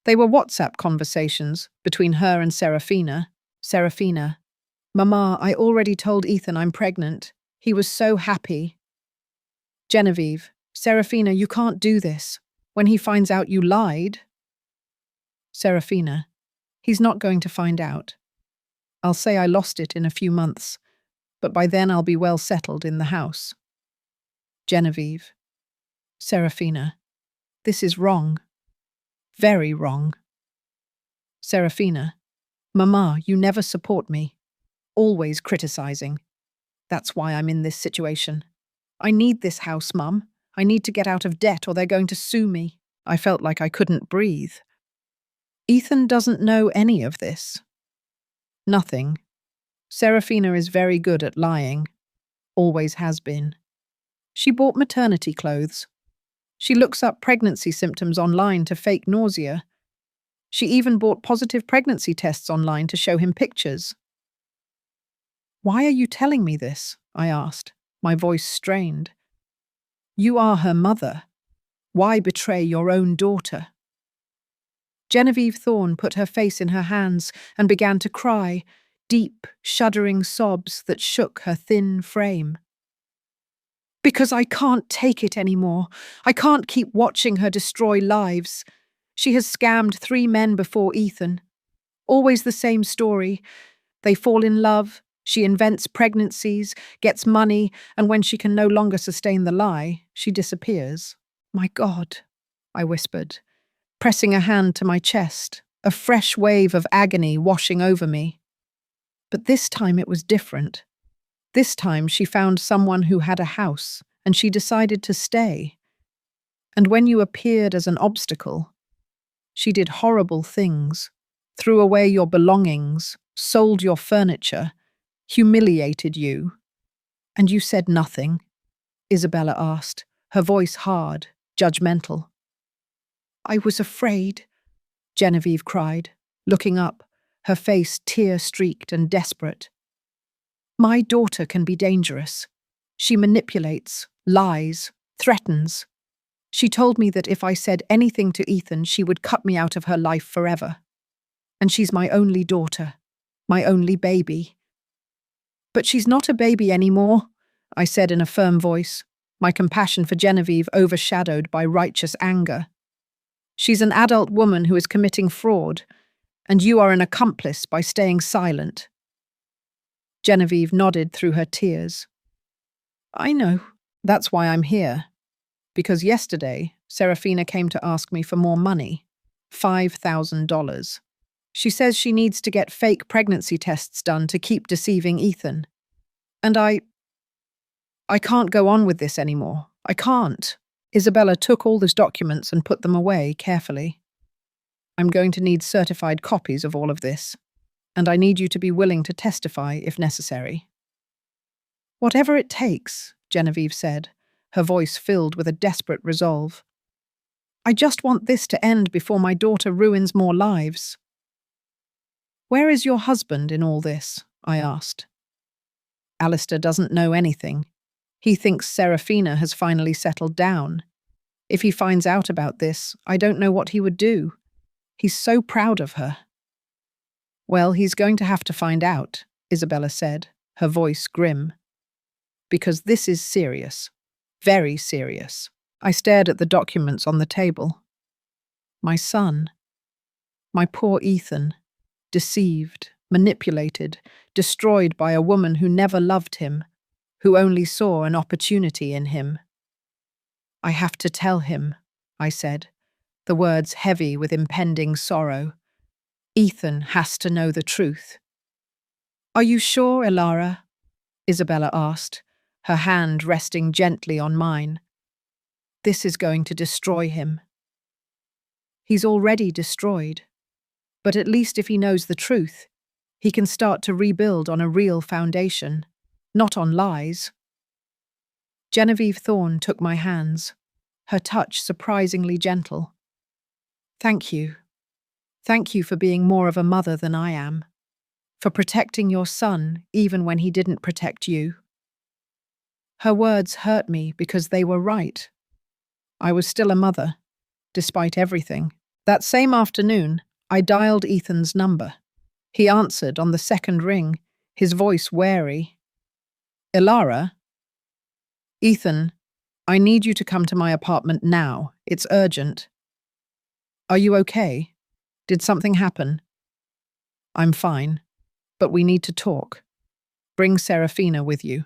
They were WhatsApp conversations between her and Serafina. Serafina, Mama, I already told Ethan I'm pregnant. He was so happy. Genevieve, Serafina, you can't do this. When he finds out you lied. Serafina, he's not going to find out. I'll say I lost it in a few months, but by then I'll be well settled in the house. Genevieve, Serafina, this is wrong. Very wrong. Serafina, Mama, you never support me. Always criticizing. That's why I'm in this situation. I need this house, Mum. I need to get out of debt or they're going to sue me. I felt like I couldn't breathe. Ethan doesn't know any of this. Nothing. Serafina is very good at lying. Always has been. She bought maternity clothes. She looks up pregnancy symptoms online to fake nausea. She even bought positive pregnancy tests online to show him pictures. Why are you telling me this? I asked, my voice strained. You are her mother. Why betray your own daughter? Genevieve Thorne put her face in her hands and began to cry, deep, shuddering sobs that shook her thin frame. Because I can't take it anymore. I can't keep watching her destroy lives. She has scammed 3 men before Ethan. Always the same story. They fall in love, she invents pregnancies, gets money, and when she can no longer sustain the lie, she disappears. My God, I whispered, pressing a hand to my chest, a fresh wave of agony washing over me. But this time it was different. This time she found someone who had a house, and she decided to stay. And when you appeared as an obstacle, she did horrible things, threw away your belongings, sold your furniture, humiliated you. And you said nothing? Isabella asked, her voice hard, judgmental. I was afraid, Genevieve cried, looking up, her face tear-streaked and desperate. My daughter can be dangerous. She manipulates, lies, threatens. She told me that if I said anything to Ethan, she would cut me out of her life forever. And she's my only daughter, my only baby. But she's not a baby anymore, I said in a firm voice, my compassion for Genevieve overshadowed by righteous anger. She's an adult woman who is committing fraud, and you are an accomplice by staying silent. Genevieve nodded through her tears. I know. That's why I'm here. Because yesterday, Serafina came to ask me for more money, $5,000. She says she needs to get fake pregnancy tests done to keep deceiving Ethan. And I can't go on with this anymore. I can't. Isabella took all those documents and put them away carefully. I'm going to need certified copies of all of this, and I need you to be willing to testify if necessary. Whatever it takes, Genevieve said, her voice filled with a desperate resolve. I just want this to end before my daughter ruins more lives. Where is your husband in all this? I asked. Alistair doesn't know anything. He thinks Serafina has finally settled down. If he finds out about this, I don't know what he would do. He's so proud of her. Well, he's going to have to find out, Isabella said, her voice grim. Because this is serious. Very serious. I stared at the documents on the table. My son. My poor Ethan. Deceived, manipulated, destroyed by a woman who never loved him, who only saw an opportunity in him. I have to tell him, I said, the words heavy with impending sorrow. Ethan has to know the truth. Are you sure, Elara? Isabella asked, her hand resting gently on mine. This is going to destroy him. He's already destroyed, but at least if he knows the truth, he can start to rebuild on a real foundation, not on lies. Genevieve Thorne took my hands, her touch surprisingly gentle. Thank you. Thank you for being more of a mother than I am, for protecting your son even when he didn't protect you. Her words hurt me because they were right. I was still a mother, despite everything. That same afternoon, I dialed Ethan's number. He answered on the second ring, his voice wary. Ilara? Ethan, I need you to come to my apartment now. It's urgent. Are you okay? Did something happen? I'm fine, but we need to talk. Bring Serafina with you.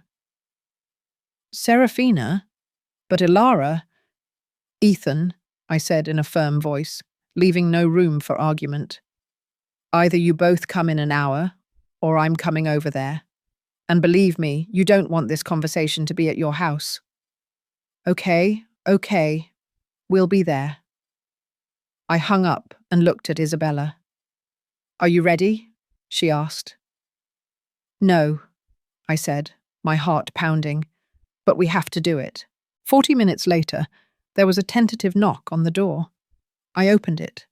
Serafina? But Ilara? Ethan, I said in a firm voice, leaving no room for argument. Either you both come in an hour, or I'm coming over there. And believe me, you don't want this conversation to be at your house. Okay, we'll be there. I hung up and looked at Isabella. Are you ready? She asked. No, I said, my heart pounding, but we have to do it. 40 minutes later, there was a tentative knock on the door. I opened it.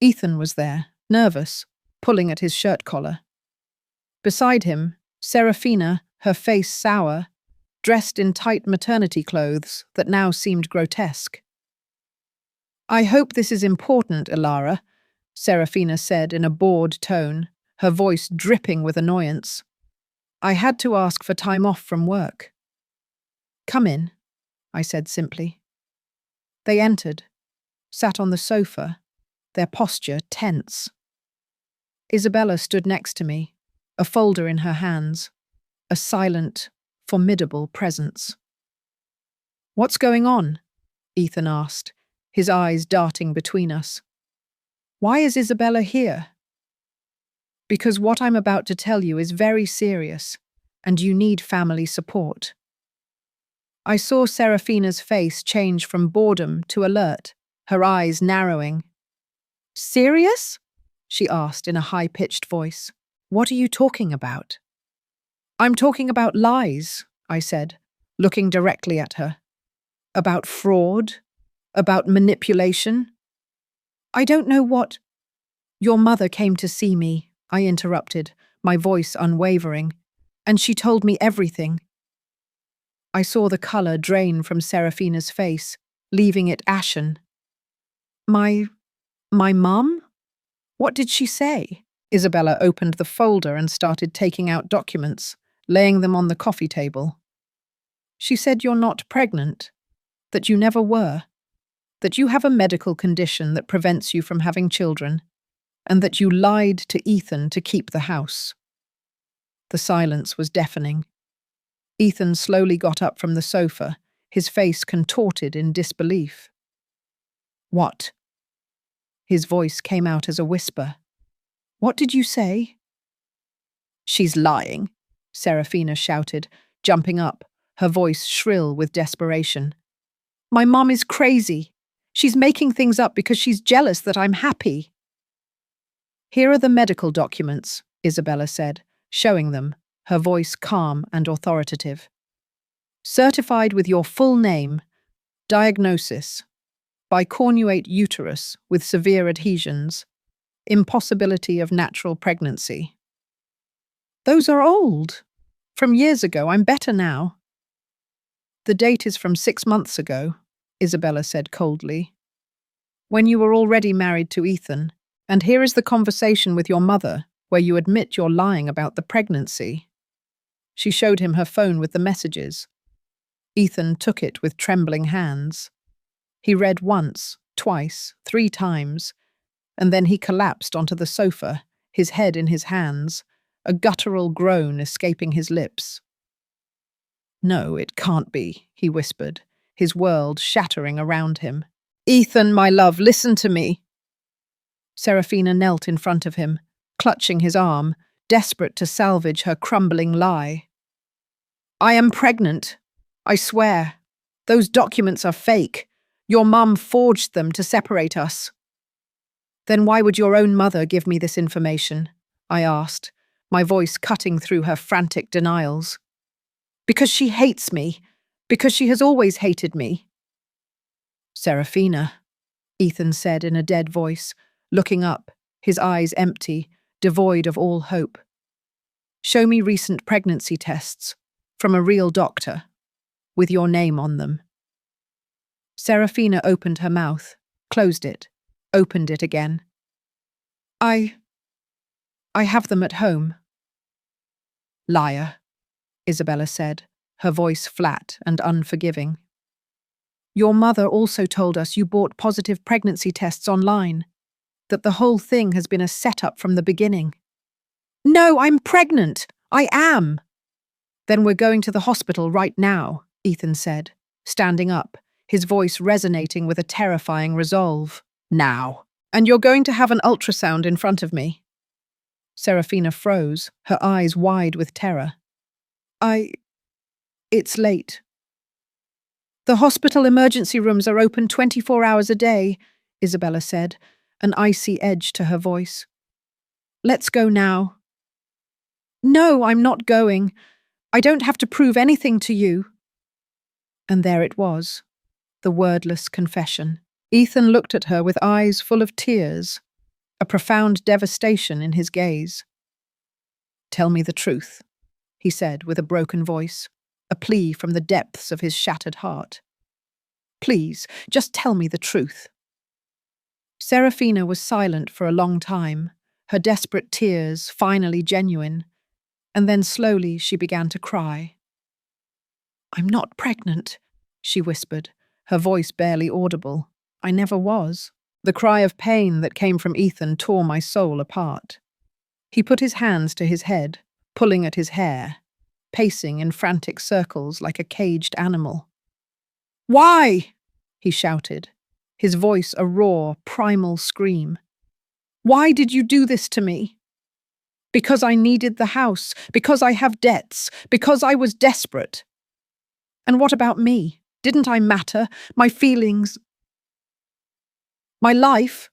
Ethan was there, nervous, pulling at his shirt collar. Beside him, Serafina, her face sour, dressed in tight maternity clothes that now seemed grotesque. I hope this is important, Ilara, Serafina said in a bored tone, her voice dripping with annoyance. I had to ask for time off from work. Come in, I said simply. They entered, sat on the sofa, their posture tense. Isabella stood next to me, a folder in her hands, a silent, formidable presence. What's going on? Ethan asked, his eyes darting between us. Why is Isabella here? Because what I'm about to tell you is very serious, and you need family support. I saw Serafina's face change from boredom to alert, her eyes narrowing. Serious? She asked in a high-pitched voice. What are you talking about? I'm talking about lies, I said, looking directly at her. About fraud? About manipulation? I don't know what… Your mother came to see me, I interrupted, my voice unwavering, and she told me everything. I saw the colour drain from Serafina's face, leaving it ashen. My mum? What did she say? Isabella opened the folder and started taking out documents, laying them on the coffee table. She said you're not pregnant, that you never were, that you have a medical condition that prevents you from having children, and that you lied to Ethan to keep the house. The silence was deafening. Ethan slowly got up from the sofa, his face contorted in disbelief. What? His voice came out as a whisper. What did you say? She's lying, Serafina shouted, jumping up, her voice shrill with desperation. My mom is crazy. She's making things up because she's jealous that I'm happy. Here are the medical documents, Isabella said, showing them, her voice calm and authoritative. Certified with your full name. Diagnosis: bicornuate uterus with severe adhesions. Impossibility of natural pregnancy. Those are old. From years ago. I'm better now. The date is from 6 months ago, Isabella said coldly. When you were already married to Ethan, and here is the conversation with your mother, where you admit you're lying about the pregnancy. She showed him her phone with the messages. Ethan took it with trembling hands. He read once, twice, 3 times, and then he collapsed onto the sofa, his head in his hands, a guttural groan escaping his lips. No, it can't be, he whispered, his world shattering around him. Ethan, my love, listen to me. Serafina knelt in front of him, clutching his arm, desperate to salvage her crumbling lie. I am pregnant. I swear. Those documents are fake. Your mum forged them to separate us. Then why would your own mother give me this information? I asked, my voice cutting through her frantic denials. Because she hates me. Because she has always hated me. Serafina, Ethan said in a dead voice, looking up, his eyes empty, devoid of all hope. Show me recent pregnancy tests, from a real doctor, with your name on them. Serafina opened her mouth, closed it, opened it again. I have them at home. Liar, Isabella said, her voice flat and unforgiving. Your mother also told us you bought positive pregnancy tests online, that the whole thing has been a setup from the beginning. No, I'm pregnant. I am. Then we're going to the hospital right now, Ethan said, standing up, his voice resonating with a terrifying resolve. Now. And you're going to have an ultrasound in front of me. Serafina froze, her eyes wide with terror. It's late. The hospital emergency rooms are open 24 hours a day, Isabella said, an icy edge to her voice. Let's go now. No, I'm not going. I don't have to prove anything to you. And there it was, the wordless confession. Ethan looked at her with eyes full of tears, a profound devastation in his gaze. Tell me the truth, he said with a broken voice, a plea from the depths of his shattered heart. Please, just tell me the truth. Serafina was silent for a long time, her desperate tears finally genuine, and then slowly she began to cry. I'm not pregnant, she whispered, her voice barely audible. I never was. The cry of pain that came from Ethan tore my soul apart. He put his hands to his head, pulling at his hair, pacing in frantic circles like a caged animal. Why? He shouted, his voice a raw, primal scream. Why did you do this to me? Because I needed the house, because I have debts, because I was desperate. And what about me? Didn't I matter? My feelings? My life?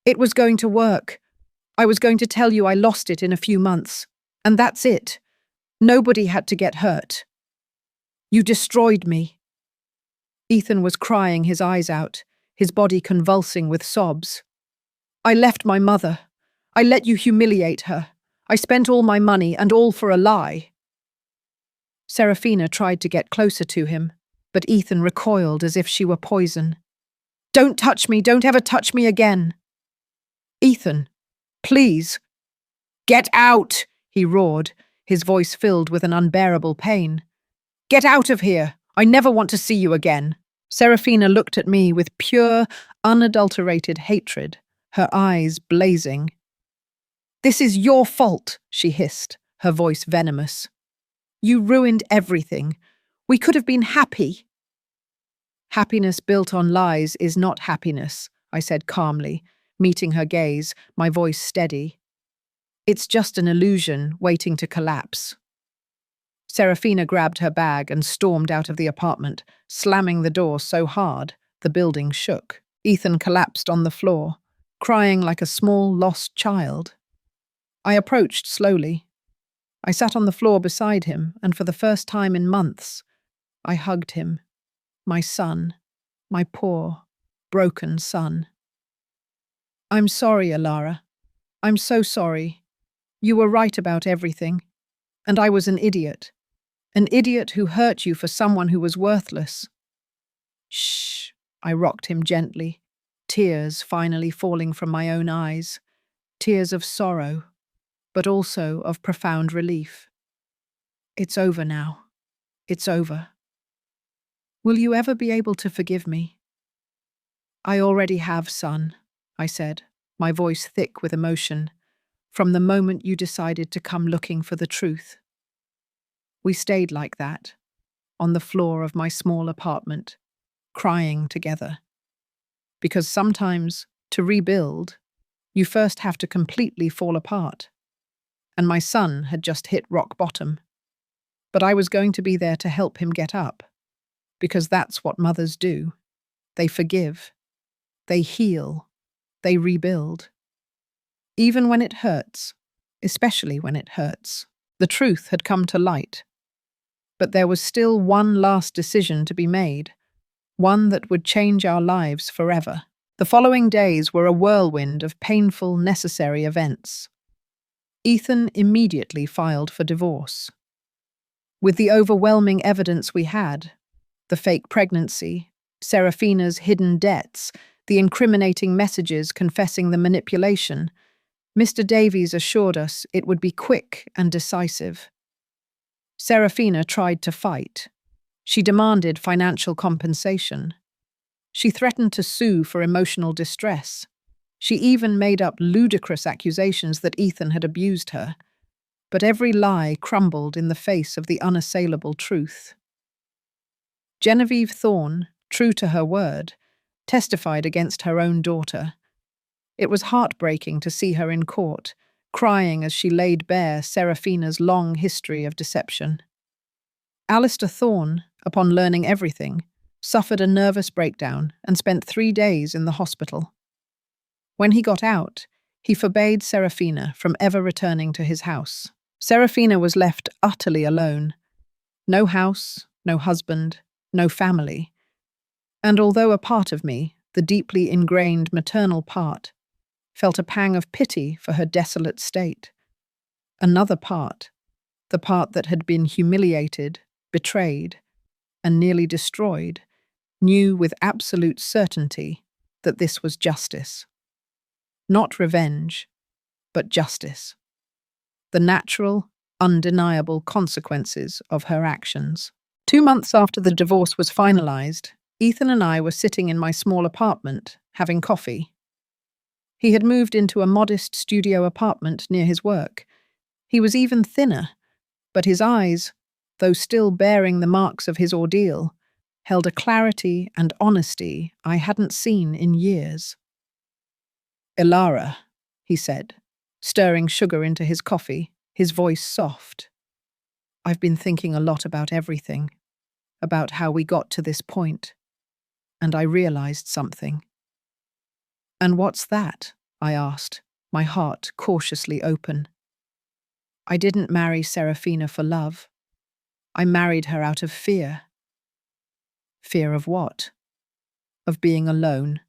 It was going to work. I was going to tell you I lost it in a few months. And that's it. Nobody had to get hurt. You destroyed me. Ethan was crying his eyes out, his body convulsing with sobs. I left my mother. I let you humiliate her. I spent all my money and all for a lie. Serafina tried to get closer to him, but Ethan recoiled as if she were poison. Don't touch me, don't ever touch me again. Ethan, please. Get out, he roared, his voice filled with an unbearable pain. Get out of here. I never want to see you again. Serafina looked at me with pure, unadulterated hatred, her eyes blazing. This is your fault, she hissed, her voice venomous. You ruined everything. We could have been happy. Happiness built on lies is not happiness, I said calmly, meeting her gaze, my voice steady. It's just an illusion waiting to collapse. Serafina grabbed her bag and stormed out of the apartment, slamming the door so hard the building shook. Ethan collapsed on the floor, crying like a small, lost child. I approached slowly. I sat on the floor beside him, and for the first time in months, I hugged him. My son, my poor, broken son. I'm sorry, Alara. I'm so sorry. You were right about everything, and I was an idiot who hurt you for someone who was worthless. Shh, I rocked him gently, tears finally falling from my own eyes, tears of sorrow, but also of profound relief. It's over now. It's over. Will you ever be able to forgive me? I already have, son, I said, my voice thick with emotion, from the moment you decided to come looking for the truth. We stayed like that, on the floor of my small apartment, crying together. Because sometimes, to rebuild, you first have to completely fall apart. And my son had just hit rock bottom. But I was going to be there to help him get up. Because that's what mothers do. They forgive. They heal. They rebuild. Even when it hurts, especially when it hurts, the truth had come to light. But there was still one last decision to be made, one that would change our lives forever. The following days were a whirlwind of painful, necessary events. Ethan immediately filed for divorce. With the overwhelming evidence we had, the fake pregnancy, Serafina's hidden debts, the incriminating messages confessing the manipulation. Mr. Davies assured us it would be quick and decisive. Serafina tried to fight. She demanded financial compensation. She threatened to sue for emotional distress. She even made up ludicrous accusations that Ethan had abused her. But every lie crumbled in the face of the unassailable truth. Genevieve Thorne, true to her word, testified against her own daughter. It was heartbreaking to see her in court, crying as she laid bare Serafina's long history of deception. Alistair Thorne, upon learning everything, suffered a nervous breakdown and spent 3 days in the hospital. When he got out, he forbade Serafina from ever returning to his house. Serafina was left utterly alone. No house, no husband, no family. And although a part of me, the deeply ingrained maternal part, felt a pang of pity for her desolate state, another part, the part that had been humiliated, betrayed, and nearly destroyed, knew with absolute certainty that this was justice. Not revenge, but justice. The natural, undeniable consequences of her actions. 2 months after the divorce was finalized, Ethan and I were sitting in my small apartment, having coffee. He had moved into a modest studio apartment near his work. He was even thinner, but his eyes, though still bearing the marks of his ordeal, held a clarity and honesty I hadn't seen in years. "Elara," he said, stirring sugar into his coffee, his voice soft. "I've been thinking a lot about everything, about how we got to this point, and I realized something." "And what's that?" I asked, my heart cautiously open. "I didn't marry Serafina for love. I married her out of fear." "Fear of what?" "Of being alone,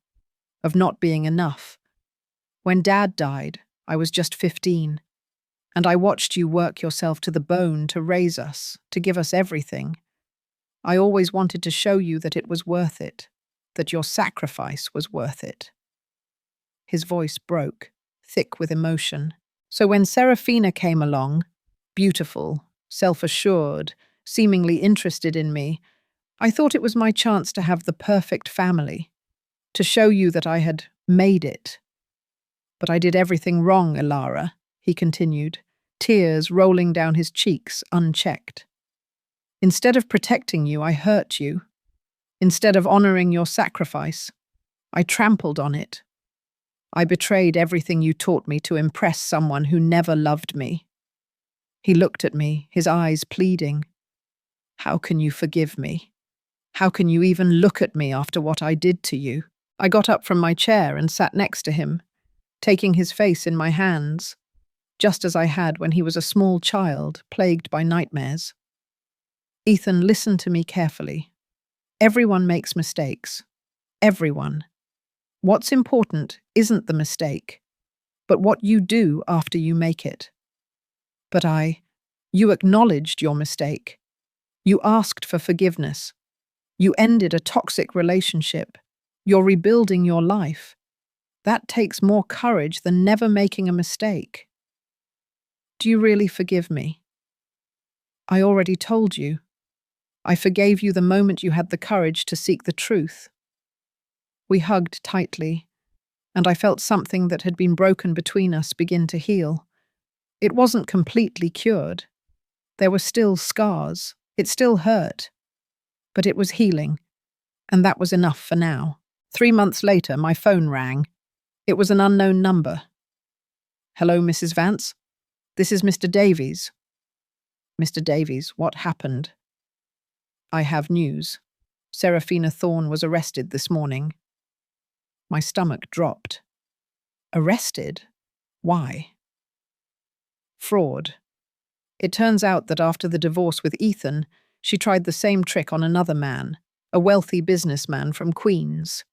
of not being enough. When Dad died, I was just 15, and I watched you work yourself to the bone to raise us, to give us everything. I always wanted to show you that it was worth it, that your sacrifice was worth it." His voice broke, thick with emotion. "So when Serafina came along, beautiful, self-assured, seemingly interested in me, I thought it was my chance to have the perfect family, to show you that I had made it. But I did everything wrong, Elara," he continued, tears rolling down his cheeks unchecked. "Instead of protecting you, I hurt you. Instead of honoring your sacrifice, I trampled on it. I betrayed everything you taught me to impress someone who never loved me." He looked at me, his eyes pleading. "How can you forgive me? How can you even look at me after what I did to you?" I got up from my chair and sat next to him, taking his face in my hands, just as I had when he was a small child plagued by nightmares. "Ethan, listen to me carefully. Everyone makes mistakes. Everyone. What's important isn't the mistake, but what you do after you make it. But you acknowledged your mistake. You asked for forgiveness. You ended a toxic relationship. You're rebuilding your life. That takes more courage than never making a mistake. Do you really forgive me?" "I already told you. I forgave you the moment you had the courage to seek the truth." We hugged tightly, and I felt something that had been broken between us begin to heal. It wasn't completely cured. There were still scars. It still hurt. But it was healing, and that was enough for now. 3 months later, my phone rang. It was an unknown number. "Hello, Mrs. Vance? This is Mr. Davies." "Mr. Davies, what happened?" "I have news. Serafina Thorne was arrested this morning." My stomach dropped. "Arrested? Why?" "Fraud. It turns out that after the divorce with Ethan, she tried the same trick on another man, a wealthy businessman from Queens.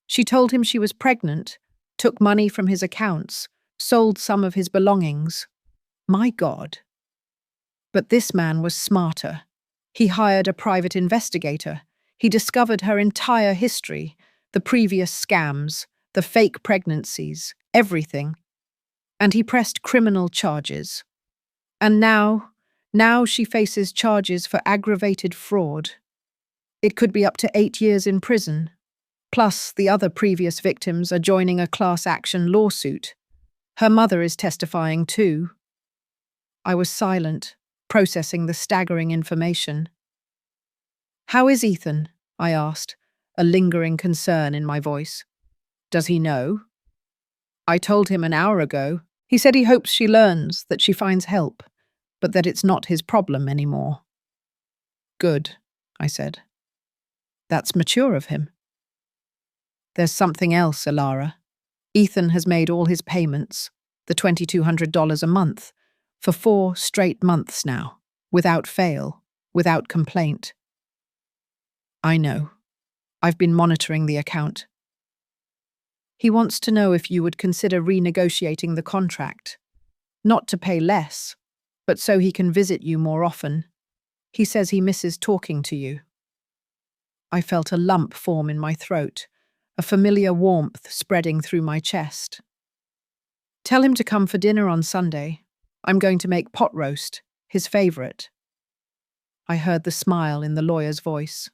She told him she was pregnant, took money from his accounts, sold some of his belongings. My God. But this man was smarter. He hired a private investigator. He discovered her entire history, The previous scams, the fake pregnancies, everything. And he pressed criminal charges. And now she faces charges for aggravated fraud. It could be up to 8 years in prison. Plus, the other previous victims are joining a class action lawsuit. Her mother is testifying too. I was silent, processing the staggering information. "How is Ethan?" I asked, a lingering concern in my voice. "Does he know?" "I told him an hour ago. He said he hopes she learns, that she finds help, but that it's not his problem anymore." "Good," I said. "That's mature of him." "There's something else, Alara. Ethan has made all his payments, the $2,200 a month, for 4 straight months now, without fail, without complaint." "I know. I've been monitoring the account." "He wants to know if you would consider renegotiating the contract. Not to pay less, but so he can visit you more often. He says he misses talking to you." I felt a lump form in my throat, a familiar warmth spreading through my chest. "Tell him to come for dinner on Sunday. I'm going to make pot roast, his favourite." I heard the smile in the lawyer's voice.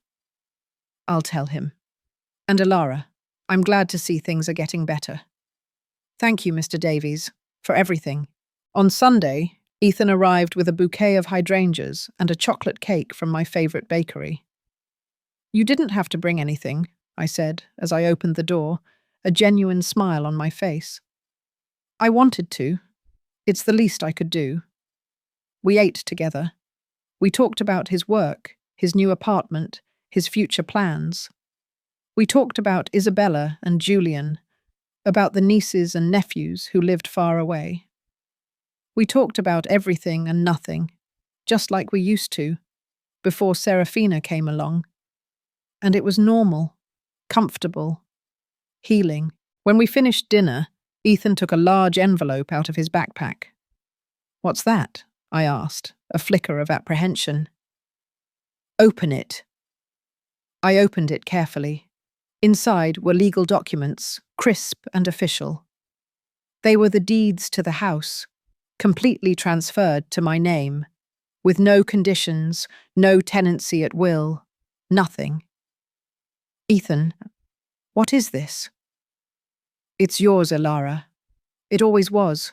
"I'll tell him. And Alara, I'm glad to see things are getting better. Thank you, Mr. Davies, for everything." On Sunday, Ethan arrived with a bouquet of hydrangeas and a chocolate cake from my favourite bakery. "You didn't have to bring anything," I said as I opened the door, a genuine smile on my face. "I wanted to. It's the least I could do." We ate together. We talked about his work, his new apartment, his future plans. We talked about Isabella and Julian, about the nieces and nephews who lived far away. We talked about everything and nothing, just like we used to, before Serafina came along. And it was normal, comfortable, healing. When we finished dinner, Ethan took a large envelope out of his backpack. "What's that?" I asked, a flicker of apprehension. "Open it." I opened it carefully. Inside were legal documents, crisp and official. They were the deeds to the house, completely transferred to my name, with no conditions, no tenancy at will, nothing. "Ethan, what is this?" "It's yours, Alara. It always was,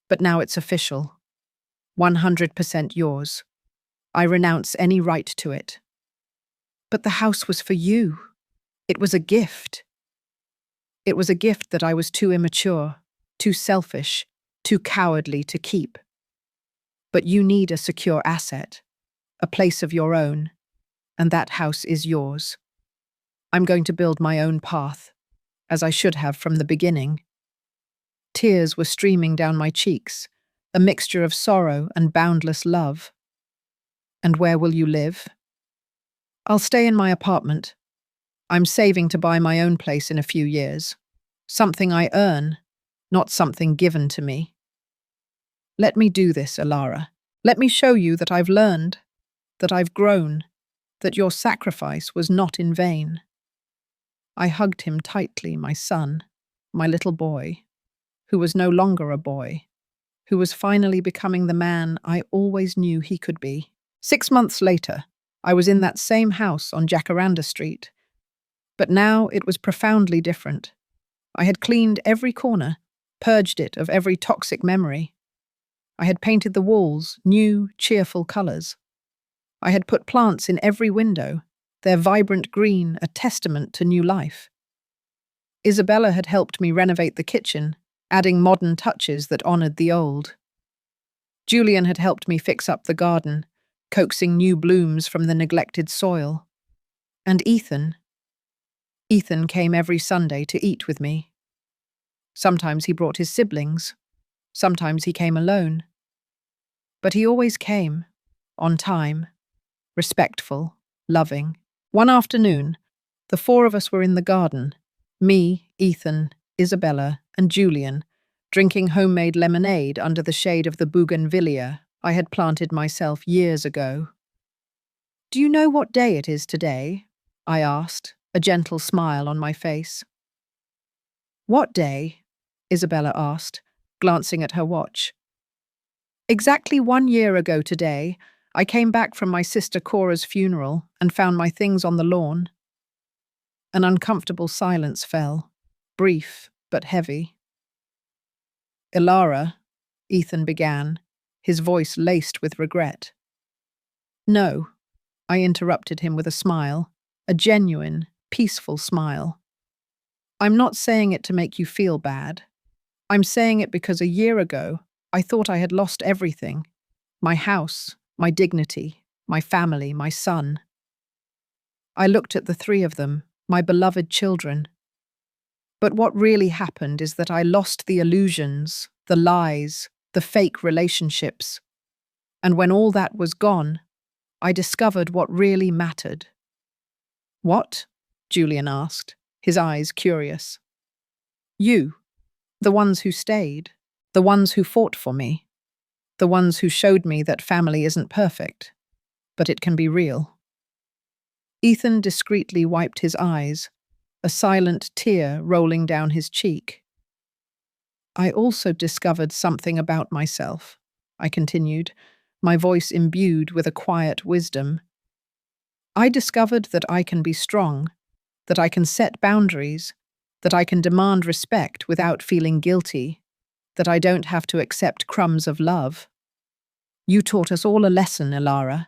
but now it's official. 100% yours. I renounce any right to it." "But the house was for you. It was a gift." "It was a gift that I was too immature, too selfish, too cowardly to keep. But you need a secure asset, a place of your own, and that house is yours. I'm going to build my own path, as I should have from the beginning." Tears were streaming down my cheeks, a mixture of sorrow and boundless love. "And where will you live?" "I'll stay in my apartment. I'm saving to buy my own place in a few years. Something I earn, not something given to me. Let me do this, Alara. Let me show you that I've learned, that I've grown, that your sacrifice was not in vain." I hugged him tightly, my son, my little boy, who was no longer a boy, who was finally becoming the man I always knew he could be. 6 months later, I was in that same house on Jacaranda Street. But now it was profoundly different. I had cleaned every corner, purged it of every toxic memory. I had painted the walls new, cheerful colours. I had put plants in every window, their vibrant green a testament to new life. Isabella had helped me renovate the kitchen, adding modern touches that honoured the old. Julian had helped me fix up the garden, coaxing new blooms from the neglected soil. And Ethan came every Sunday to eat with me. Sometimes he brought his siblings, sometimes he came alone. But he always came, on time, respectful, loving. One afternoon, the 4 of us were in the garden, me, Ethan, Isabella, and Julian, drinking homemade lemonade under the shade of the bougainvillea I had planted myself years ago. "Do you know what day it is today?" I asked, a gentle smile on my face. "What day?" Isabella asked, glancing at her watch. "Exactly 1 year ago today, I came back from my sister Cora's funeral and found my things on the lawn." An uncomfortable silence fell, brief but heavy. "Ilara," Ethan began, his voice laced with regret. "No," I interrupted him with a smile, a genuine, peaceful smile. "I'm not saying it to make you feel bad. I'm saying it because 1 year ago, I thought I had lost everything. My house, my dignity, my family, my son. I looked at the three of them, my beloved children. But what really happened is that I lost the illusions, the lies, the fake relationships. And when all that was gone, I discovered what really mattered." "What?" Julian asked, his eyes curious. "You, the ones who stayed, the ones who fought for me, the ones who showed me that family isn't perfect, but it can be real." Ethan discreetly wiped his eyes, a silent tear rolling down his cheek. "I also discovered something about myself," I continued, my voice imbued with a quiet wisdom. "I discovered that I can be strong, that I can set boundaries, that I can demand respect without feeling guilty, that I don't have to accept crumbs of love." "You taught us all a lesson, Ilara,"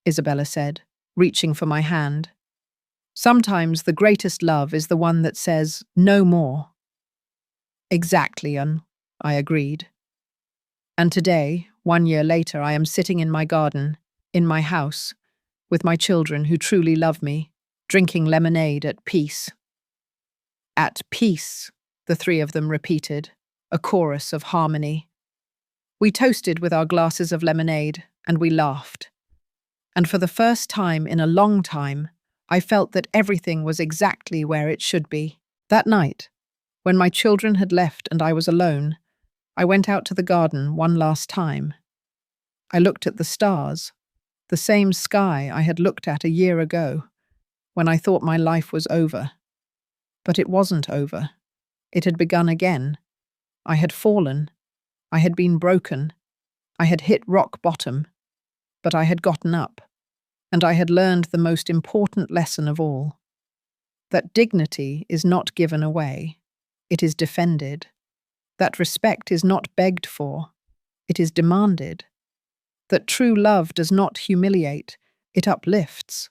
Isabella said, reaching for my hand. "Sometimes the greatest love is the one that says, 'No more.'" "Exactly, I agreed. And today, 1 year later, I am sitting in my garden, in my house, with my children who truly love me, drinking lemonade at peace. "At peace," the three of them repeated, a chorus of harmony. We toasted with our glasses of lemonade, and we laughed. And for the first time in a long time, I felt that everything was exactly where it should be. That night, when my children had left and I was alone, I went out to the garden one last time. I looked at the stars, the same sky I had looked at 1 year ago, when I thought my life was over. But it wasn't over. It had begun again. I had fallen. I had been broken. I had hit rock bottom. But I had gotten up, and I had learned the most important lesson of all. That dignity is not given away. It is defended. That respect is not begged for. It is demanded. That true love does not humiliate. It uplifts.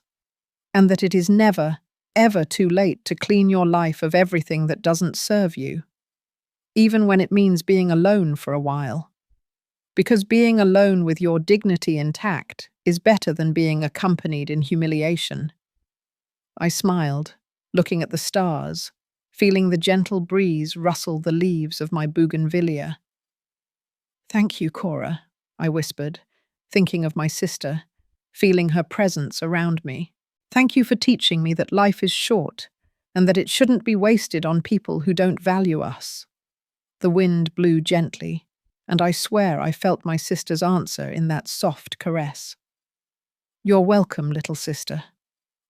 And that it is never, ever too late to clean your life of everything that doesn't serve you, even when it means being alone for a while. Because being alone with your dignity intact is better than being accompanied in humiliation. I smiled, looking at the stars, feeling the gentle breeze rustle the leaves of my bougainvillea. "Thank you, Cora," I whispered, thinking of my sister, feeling her presence around me. "Thank you for teaching me that life is short and that it shouldn't be wasted on people who don't value us." The wind blew gently, and I swear I felt my sister's answer in that soft caress. "You're welcome, little sister.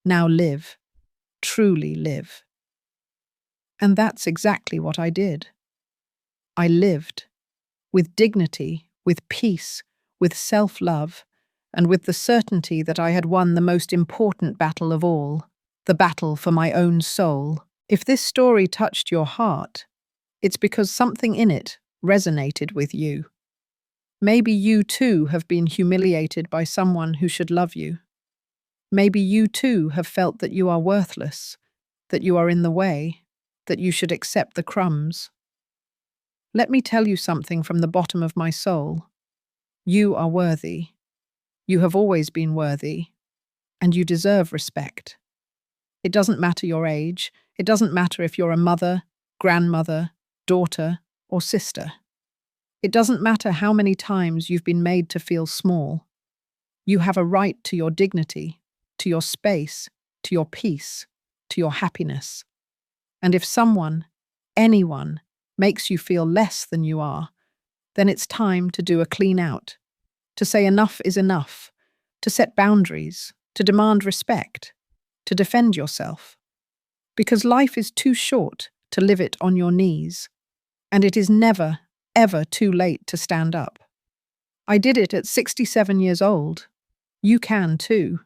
Now live, truly live." And that's exactly what I did. I lived, with dignity, with peace, with self-love, and with the certainty that I had won the most important battle of all, the battle for my own soul. If this story touched your heart, it's because something in it resonated with you. Maybe you too have been humiliated by someone who should love you. Maybe you too have felt that you are worthless, that you are in the way, that you should accept the crumbs. Let me tell you something from the bottom of my soul. You are worthy. You have always been worthy, and you deserve respect. It doesn't matter your age. It doesn't matter if you're a mother, grandmother, daughter, or sister. It doesn't matter how many times you've been made to feel small. You have a right to your dignity, to your space, to your peace, to your happiness. And if someone, anyone, makes you feel less than you are, then it's time to do a clean out, to say enough is enough, to set boundaries, to demand respect, to defend yourself. because life is too short to live it on your knees, and it is never, ever too late to stand up. I did it at 67 years old. You can too.